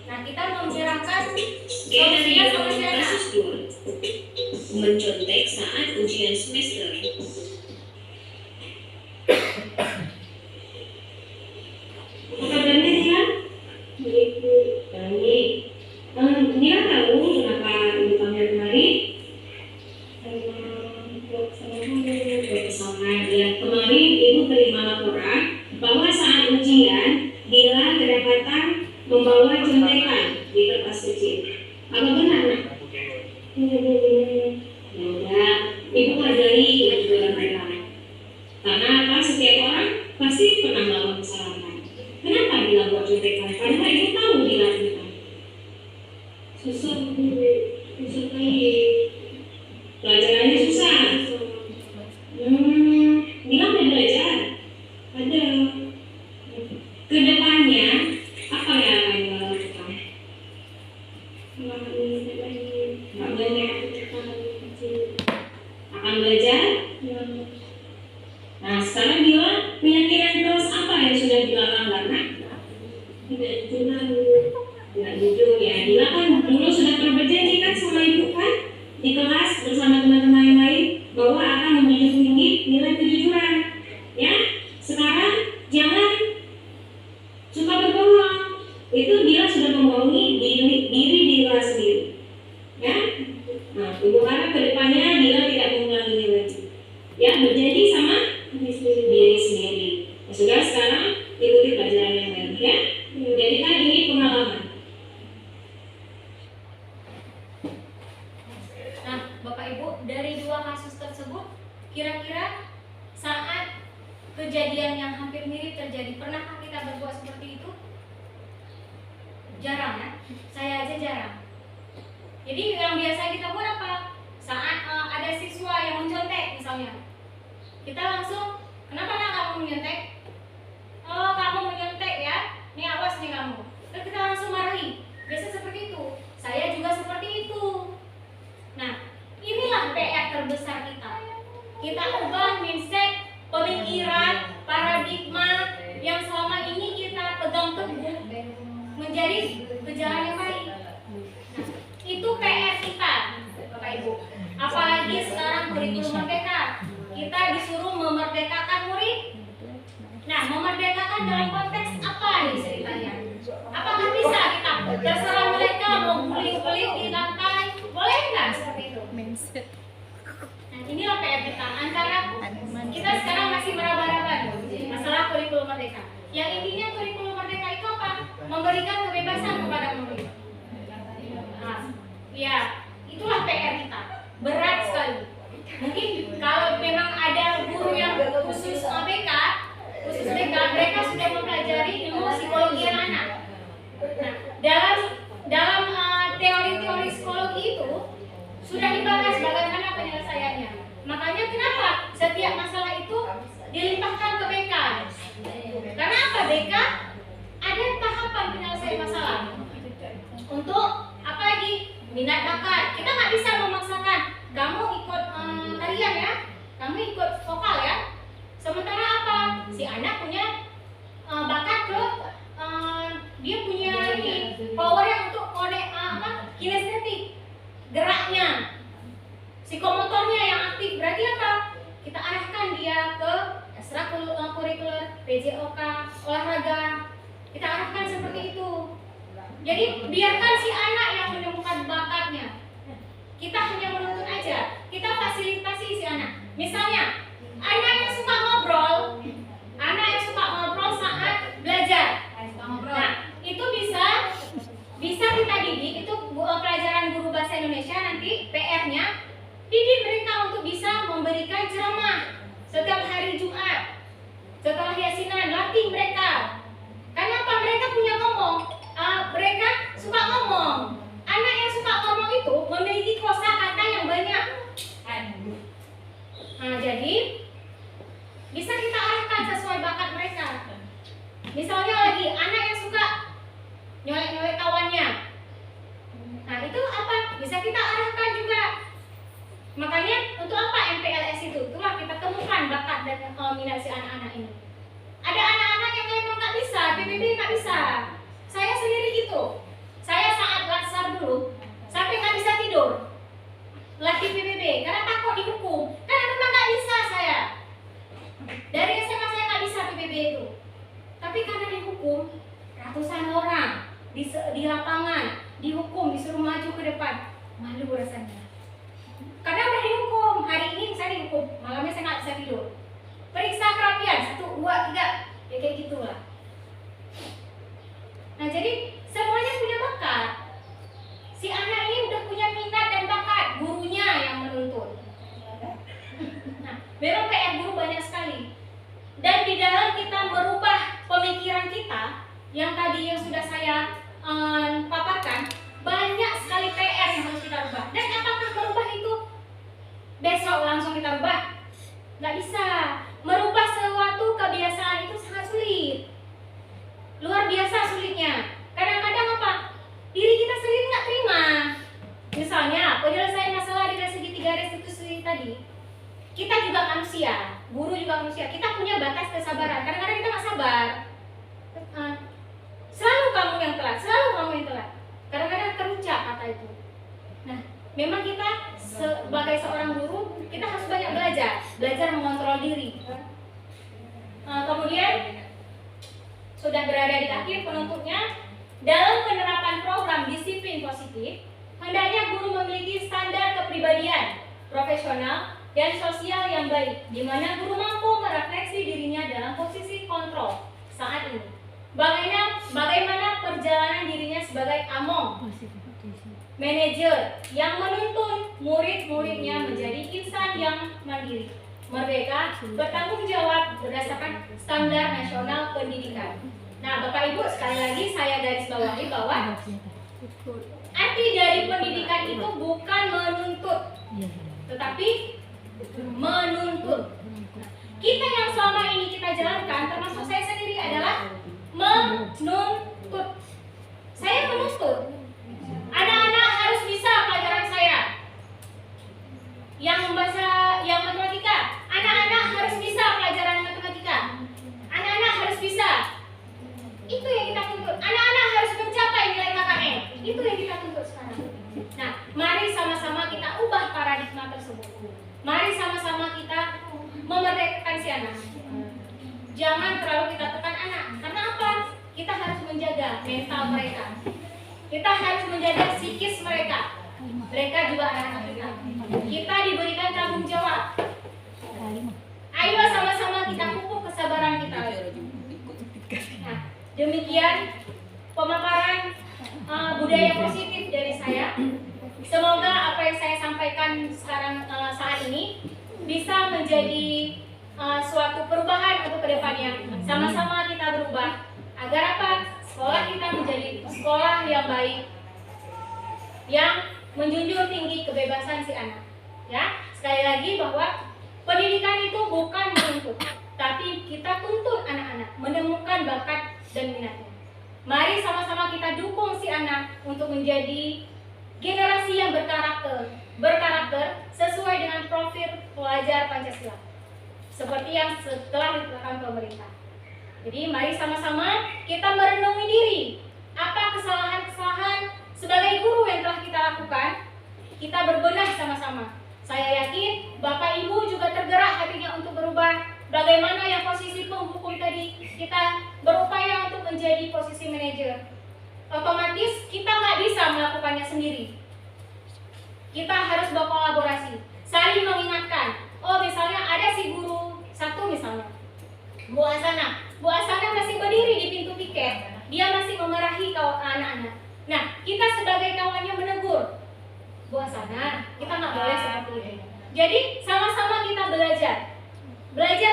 [SPEAKER 1] Nah kita membicarakan
[SPEAKER 5] Skenario
[SPEAKER 1] solusinya sama cara.
[SPEAKER 5] kasus 2. Mencontek saat ujian semester. Apa kabarnya Nila? Baik Bu. Baik. Nila tahu kenapa ibu panggil kemari? Kesalahan. Ya, kemarin ibu terima laporan bahwa saat ujian Nila kedapatan membawa contekan di kertas kecil. Apa benar, nak? Ya udah, ibu hargai kejujuran mereka. Karena apa? Setiap orang pasti pernah melakukan kesalahan. Kenapa Nila buat contekan? Karena ibu tahu Nila kenapa. Susah, susah kali. Pelajarannya susah. Nila mau belajar? Ada. Kedepannya apa yang akan Nila lakukan? Akan belajar? Nah sekarang Nila keyakinan kelas apa yang sudah Nila langgar? Tidak jujur ya. Nila kan dulu sudah berjanji kan sama ibu kan di kelas bersama teman-teman yang lain bahwa akan menjunjung tinggi nilai kejujuran. Ya, sekarang jangan suka berbohong. Itu dia sudah membohongi diri Nila sendiri. Ya, nah ibu harap kedepannya Nila tidak mengulangi lagi. Ya, berjanji sama diri sendiri. Ya, sudah sekarang ikuti pelajaran yang lain ya. Jadikan ini pengalaman.
[SPEAKER 1] Nah Bapak Ibu dari dua kasus tersebut kira-kira saat kejadian yang hampir mirip terjadi pernahkah kita berbuat seperti itu? Jarang ya, saya aja jarang. Jadi yang biasa kita buat apa? Saat ada siswa yang mencontek misalnya, kita langsung, kenapa nak kamu menyontek? Oh kamu menyontek ya, nih awas nih kamu. Terus kita langsung marahi. Biasa seperti itu. Saya juga seperti itu. Nah inilah PR terbesar kita. Kita ubah mindset, pemikiran, paradigma yang selama ini kita pegang teguh kembali ke jalan yang baik. Nah, itu PR kita, Bapak Ibu. Apalagi sekarang kurikulum merdeka, kita disuruh memerdekakan murid. Nah, memerdekakan dalam konteks apa nih ceritanya? Apakah bisa kita terserah mereka mau guling-guling di lantai? Boleh nggak seperti itu? Nah, inilah PR kita. Antara kita sekarang masih meraba-raba nih, masalah kurikulum merdeka. Yang intinya kurikulum merdeka itu apa? Memberikan kebebasan kepada murid. Nah, ya, itulah PR kita. Berat sekali. Mungkin kalau memang ada guru yang khusus BK, mereka sudah mempelajari ilmu psikologi anak. Nah, dalam teori-teori psikologi itu sudah dibahas bagaimana penyelesaiannya. Makanya kenapa setiap masalah itu dilimpahkan ke BK? Karena apa? BK ada tahapan penyelesaian masalah. Untuk apa lagi? Minat bakat. Kita nggak bisa memaksakan kamu ikut tarian ya, kamu ikut vokal ya. Sementara apa? Si anak punya bakat ke dia punya power yang untuk kinestetik, geraknya, psikomotornya yang aktif. Berarti apa? Kita arahkan dia ke ekstrakurikuler, PJOK, olahraga. Kita arahkan seperti itu. Jadi biarkan si anak yang menemukan bakatnya. Kita hanya menuntut aja. Kita fasilitasi si anak. Misalnya, anak yang suka ngobrol saat belajar. Nah, itu bisa kita didik. Itu pelajaran guru bahasa Indonesia nanti PR-nya didik mereka untuk bisa memberikan ceramah setiap hari Jumat. Setelah yasinan, latih mereka. Karena apa? Mereka punya ngomong. Mereka suka ngomong. Anak yang suka ngomong itu memiliki kosakata yang banyak. Nah, jadi bisa kita arahkan sesuai bakat mereka. Misalnya lagi anak yang suka nyolek-nyolek kawannya. Nah, itu apa? Bisa kita arahkan juga. Makanya untuk apa MPLS itu? Itulah kita temukan bakat dan minat si anak-anak ini. Ada anak-anak yang memang nggak bisa, PBB nggak bisa. Saya sendiri gitu. Saya saat latsar dulu sampai nggak bisa tidur. Latih PBB karena takut dihukum. Karena memang nggak bisa saya. Dari SMA saya nggak bisa PBB itu. Tapi karena dihukum ratusan orang di lapangan, dihukum, disuruh maju ke depan, malu rasanya. Karena udah dihukum, hari ini saya dihukum, malamnya saya nggak bisa tidur. Periksa kerapian 1, 2, 3, ya kayak gitulah. Nah, jadi semuanya punya bakat. Si anak ini udah punya minat dan bakat, gurunya yang menuntut. Nah, memang PR guru banyak sekali. Dan di dalam kita merubah pemikiran kita, yang tadi yang sudah saya paparkan, banyak sekali PR yang harus kita rubah. Dan apakah merubah itu besok langsung kita rubah? Nggak bisa. Merubah suatu kebiasaan itu sangat sulit. Luar biasa sulitnya. Kadang-kadang apa? Diri kita sendiri nggak terima. Misalnya, penyelesaian masalah dari segi 3 restitusi tadi. Kita juga manusia, guru juga manusia. Kita punya batas kesabaran. Kadang-kadang kita nggak sabar. Selalu kamu yang telat, selalu kamu yang telat. Kadang-kadang terucap kata itu. Nah, memang kita sebagai seorang guru, kita harus banyak belajar mengontrol diri. Kemudian sudah berada di akhir penuntutnya, dalam penerapan program disiplin positif, hendaknya guru memiliki standar kepribadian profesional dan sosial yang baik, di mana guru mampu merefleksi dirinya dalam posisi kontrol saat ini. Bagaimana perjalanan dirinya sebagai among manajer yang menuntun murid-muridnya menjadi insan yang mandiri, merdeka, bertanggung jawab berdasarkan standar nasional pendidikan. Nah, Bapak Ibu, sekali lagi saya garis bawahi bahwa arti dari pendidikan itu bukan menuntut, tetapi menuntut. Kita yang selama ini kita jalankan, termasuk saya sendiri, adalah menuntut. Saya menuntut. Anak-anak harus bisa pelajaran saya. Yang matematika, anak-anak harus bisa pelajaran matematika. Anak-anak harus bisa. Itu yang kita tuntut. Anak-anak harus mencapai anak. Jangan terlalu kita tekan anak. Karena apa? Kita harus menjaga mental mereka. Kita harus menjaga psikis mereka. Mereka juga anak-anak kita. Kita diberikan tanggung jawab. Ayo sama-sama kita pupuk kesabaran kita. Nah, demikian pemaparan budaya positif dari saya. Semoga apa yang saya sampaikan sekarang saat ini bisa menjadi suatu perubahan untuk kedepannya. Sama-sama kita berubah agar apa? Sekolah kita menjadi sekolah yang baik, yang menjunjung tinggi kebebasan si anak. Ya, sekali lagi bahwa pendidikan itu bukan menuntut, tapi kita tuntut anak-anak menemukan bakat dan minatnya. Mari sama-sama kita dukung si anak untuk menjadi generasi yang berkarakter sesuai dengan profil pelajar Pancasila, seperti yang telah ditetapkan pemerintah. Jadi mari sama-sama kita merenungi diri, apa kesalahan-kesalahan sebagai guru yang telah kita lakukan, kita berbenah sama-sama. Saya yakin Bapak Ibu juga tergerak hatinya untuk berubah. Bagaimana yang posisi penghukum tadi, kita berupaya untuk menjadi posisi manajer. Otomatis kita nggak bisa melakukannya sendiri. Kita harus berkolaborasi, saling mengingatkan. Oh, misalnya ada si guru satu misalnya, Bu Asana masih berdiri di pintu tiket, dia masih memarahi anak-anak. Nah, kita sebagai kawannya menegur, Bu Asana, kita nggak boleh seperti itu. Jadi sama-sama kita belajar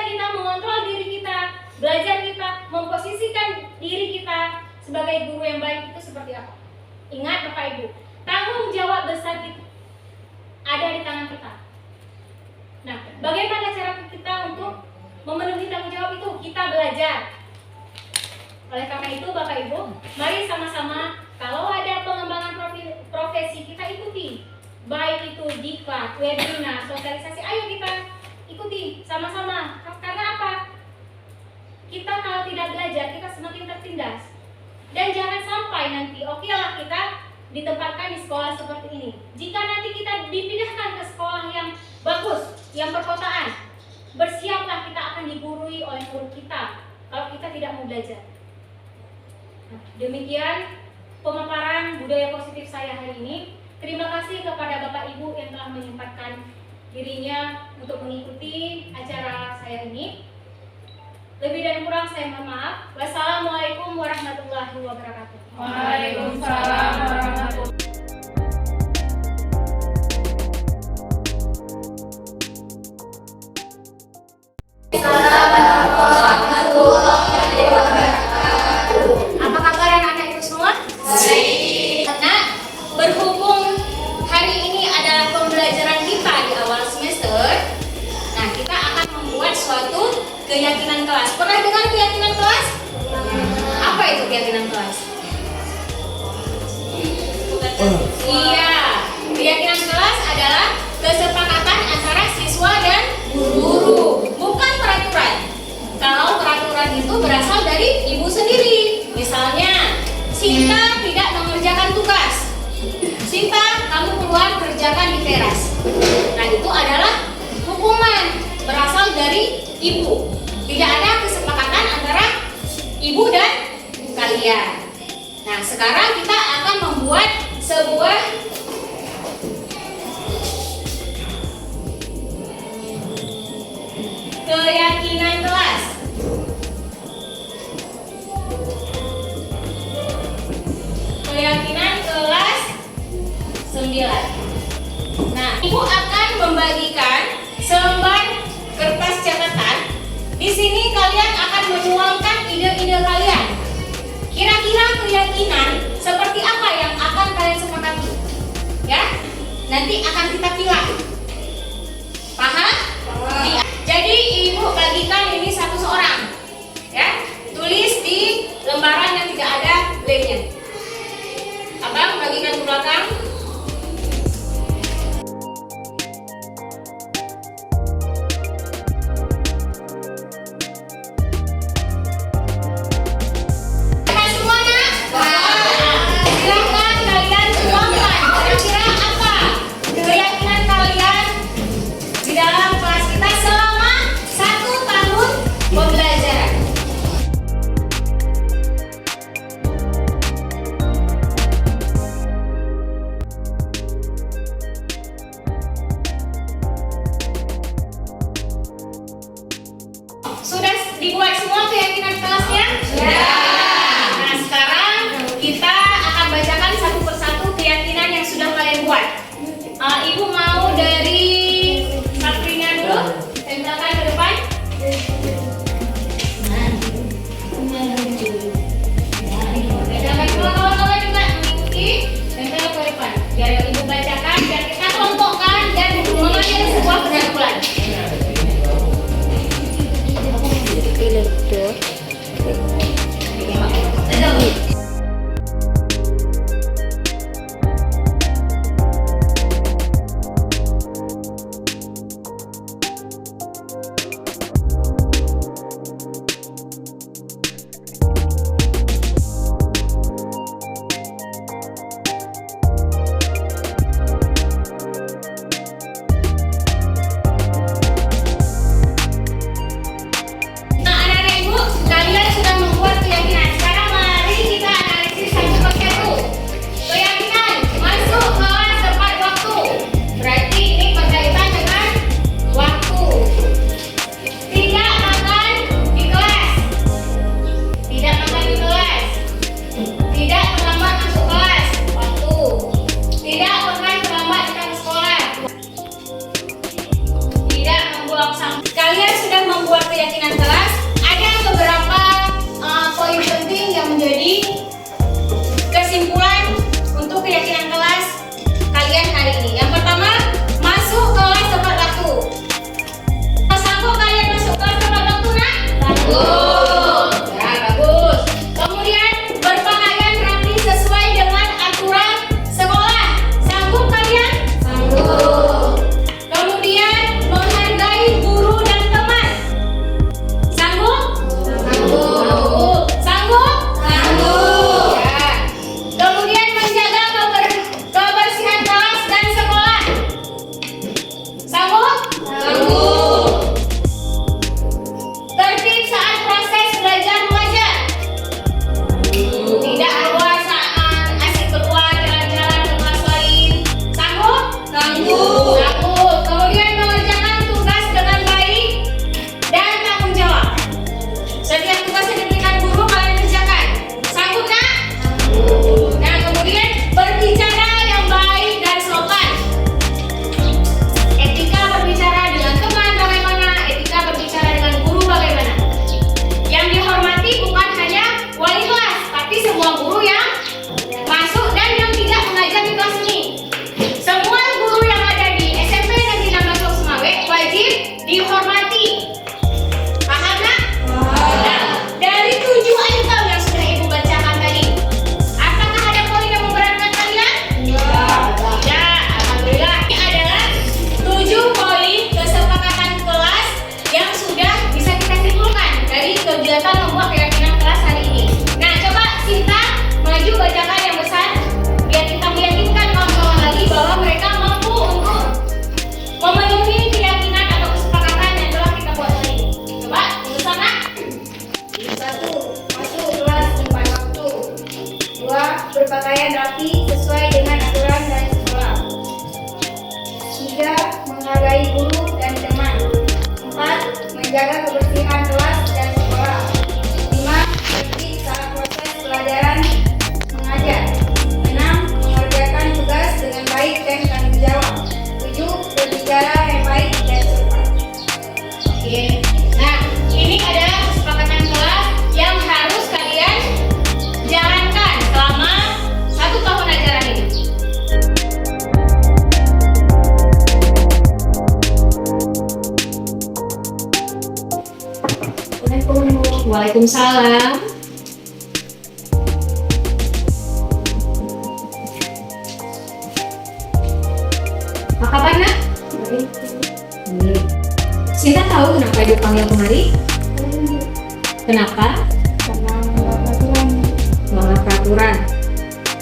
[SPEAKER 1] kita mengontrol diri kita, belajar kita memposisikan diri kita sebagai guru yang baik itu seperti apa. Ingat Bapak Ibu, tanggung jawab besar itu ada di tangan kita. Nah, bagaimana cara kita untuk memenuhi tanggung jawab itu? Kita belajar. Oleh karena itu Bapak Ibu, mari sama-sama kalau ada pengembangan profesi kita ikuti. Baik itu diklat, webinar, sosialisasi, ayo kita ikuti sama-sama. Karena apa? Kita kalau tidak belajar, kita semakin tertindas. Dan jangan sampai nanti, oke lah kita ditempatkan di sekolah seperti ini. Jika nanti kita dipindahkan ke sekolah yang bagus, yang perkotaan, bersiaplah kita akan digurui oleh guru kita kalau kita tidak mau belajar. Nah, demikian pemaparan budaya positif saya hari ini. Terima kasih kepada Bapak Ibu yang telah menyempatkan dirinya untuk mengikuti acara saya ini. Lebih dan kurang saya mohon maaf. Wassalamualaikum warahmatullahi wabarakatuh.
[SPEAKER 3] Waalaikumsalam warahmatullahi
[SPEAKER 1] wabarakatuh. Apa kabar anak-anak itu semua? Baik. Karena berhubung hari ini adalah pembelajaran kita di awal semester, nah kita akan membuat suatu keyakinan kelas. Pernah dengar keyakinan kelas? Apa itu keyakinan kelas? Iya, keyakinan kelas adalah kesepakatan antara siswa dan guru, bukan peraturan. Kalau peraturan itu berasal dari ibu sendiri. Misalnya, Sinta tidak mengerjakan tugas. Sinta, kamu keluar kerjakan di teras. Nah, itu adalah hukuman berasal dari ibu. Tidak ada kesepakatan antara ibu dan kalian. Nah, sekarang kita akan membuat sebuah keyakinan kelas. Keyakinan kelas 9. Nah, ibu akan membagikan selembar kertas catatan. Di sini kalian akan menuangkan ide-ide kalian. Kira-kira keyakinan seperti apa yang akan kalian sepakati? Ya, nanti akan kita pilih. Paham? Jadi ibu bagikan ini satu seorang. Ya, tulis di lembaran yang tidak ada lemnya. Abang bagikan ke belakang. Keyakinan kalian di dalam kelas kita selama 1 tahun semua keyakinan kelasnya? Ya. Nah, sekarang kita akan bacakan satu persatu keyakinan yang sudah kalian buat. Ibu mau dari Sabrina dulu, tempelkan ke depan. Dan kawan-kawan juga mengikuti, tempel ke depan. Biar ibu bacakan, biar kita kelompokkan dan mengambil sebuah kesimpulan. Kalian sudah membuat keyakinan kelas. Ada beberapa poin penting yang menjadi kesimpulan untuk keyakinan kelas kalian hari ini. Yang pertama, masuk kelas tepat waktu. Sanggup kalian masuk kelas tepat waktu, nak? Sanggup. Ya, bagus. Kemudian berpakaian rapi sesuai dengan aturan sekolah. Sanggup kalian? Sanggup. Kemudian menghargai guru dan teman. Sanggup? Sanggup. Sanggup? Sanggup. Ya. Kemudian menjaga kebersihan kelas dan sekolah. Sanggup? Sanggup. Tertib saat proses belajar mengajar. Tidak keluar saat asik keluar jalan-jalan ke kelas lain. Sanggup? Sanggup. Sanggup. Kemudian mengerjakan tugas dengan baik dan tanggung jawab. Setiap tugas yang diberikan guru kalian kerjakan. Sanggup, nak? Sanggup. Nah, kemudian berbicara yang baik dan sopan. Etika berbicara dengan teman bagaimana, etika berbicara dengan guru bagaimana. Yang dihormati bukan hanya wali kelas, tapi semua guru yang masuk dan yang tidak mengajar di kelas ini. Semua guru yang ada di SMP Negeri 16 Lok Sumawe wajib dihormati. Paham, nak? Nah, dari 7 item yang sudah ibu bacakan tadi, apakah ada poin yang memberatkan kalian? Tidak. Alhamdulillah. Ini adalah 7 poin kesepakatan kelas yang sudah bisa kita simpulkan dari kegiatan membuat keyakinan kelas hari ini. Nah, coba Sinta maju bacakan yang besar biar kita meyakinkan kawan-kawan lagi bahwa mereka mampu untuk memenuhi keyakinan atau kesepakatan yang telah kita buat tadi. Coba yang besar, nak. 1. Masuk kelas tepat waktu. 2. Berpakaian rapi sesuai dengan aturan dari sekolah. 3. Menghargai guru dan teman. 4. Menjaga kebersihan kelas dan sekolah. 5. Tertib saat proses pelajaran mengajar. 6. Mengerjakan tugas dengan baik dan tanggung jawab. 7. Berbicara yang baik dan sopan. Oke. Nah, ini adalah kesepakatan kelas yang harus kalian jalankan selama 1 tahun ajaran ini. Waalaikumsalam. Apa kabar, nak? Sinta tahu kenapa ibu panggil kemari? Kenapa? Melanggar peraturan.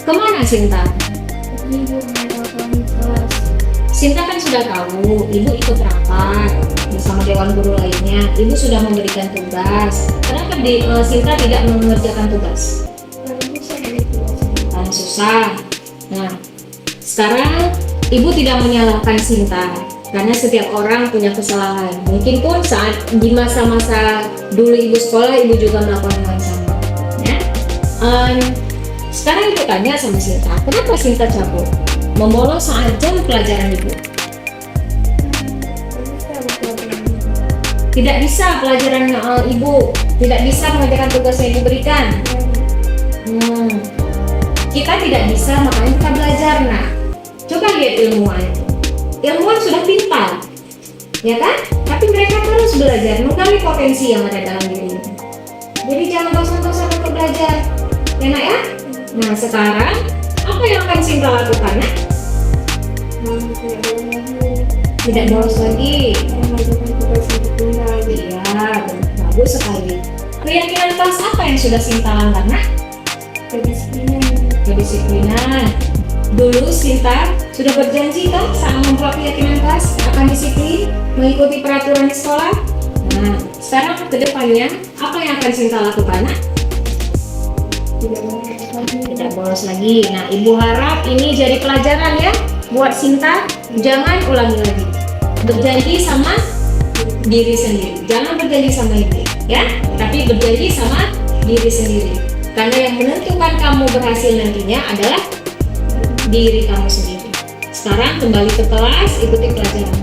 [SPEAKER 1] Kemana Sinta? Sinta kan sudah tahu, ibu ikut rapat bersama dewan guru lainnya. Ibu sudah memberikan tugas. Kenapa Sinta tidak mengerjakan tugas? Karena susah. Nah, sekarang ibu tidak menyalahkan Sinta,
[SPEAKER 6] Karena setiap orang punya kesalahan. Mungkin pun saat di masa-masa dulu ibu sekolah, ibu juga melakukan hal yang sama. Ya. Sekarang ibu tanya sama Sinta, kenapa Sinta cabut? Membolos saat jam pelajaran ibu. Tidak bisa pelajaran ibu, tidak bisa mengerjakan tugas yang diberikan. Kita tidak bisa, makanya kita belajar. Nah, coba lihat ilmuwan. Ilmuwan sudah pintar, ya kan? Tapi mereka terus belajar, menggali potensi yang ada dalam dirinya. Jadi jangan bosan-bosan untuk belajar, ya nak ya? Nah sekarang, apa yang akan Sinta lakukan, nak? Tidak bolos lagi. Iya, bagus sekali. Keyakinan kelas apa yang sudah Sinta langgar, nak? Kedisiplinan. Dulu Sinta sudah berjanji kan saat membuat keyakinan kelas akan disiplin, mengikuti peraturan di sekolah. Nah, sekarang ke depannya apa yang akan Sinta lakukan, nak? Tidak bolos lagi. Nah, ibu harap ini jadi pelajaran ya buat Sinta. Jangan ulangi lagi. Berjanji sama diri sendiri. Jangan berjanji sama ibu, ya. Tapi berjanji sama diri sendiri. Karena yang menentukan kamu berhasil nantinya adalah diri kamu sendiri. Sekarang kembali ke kelas, ikuti pelajaran.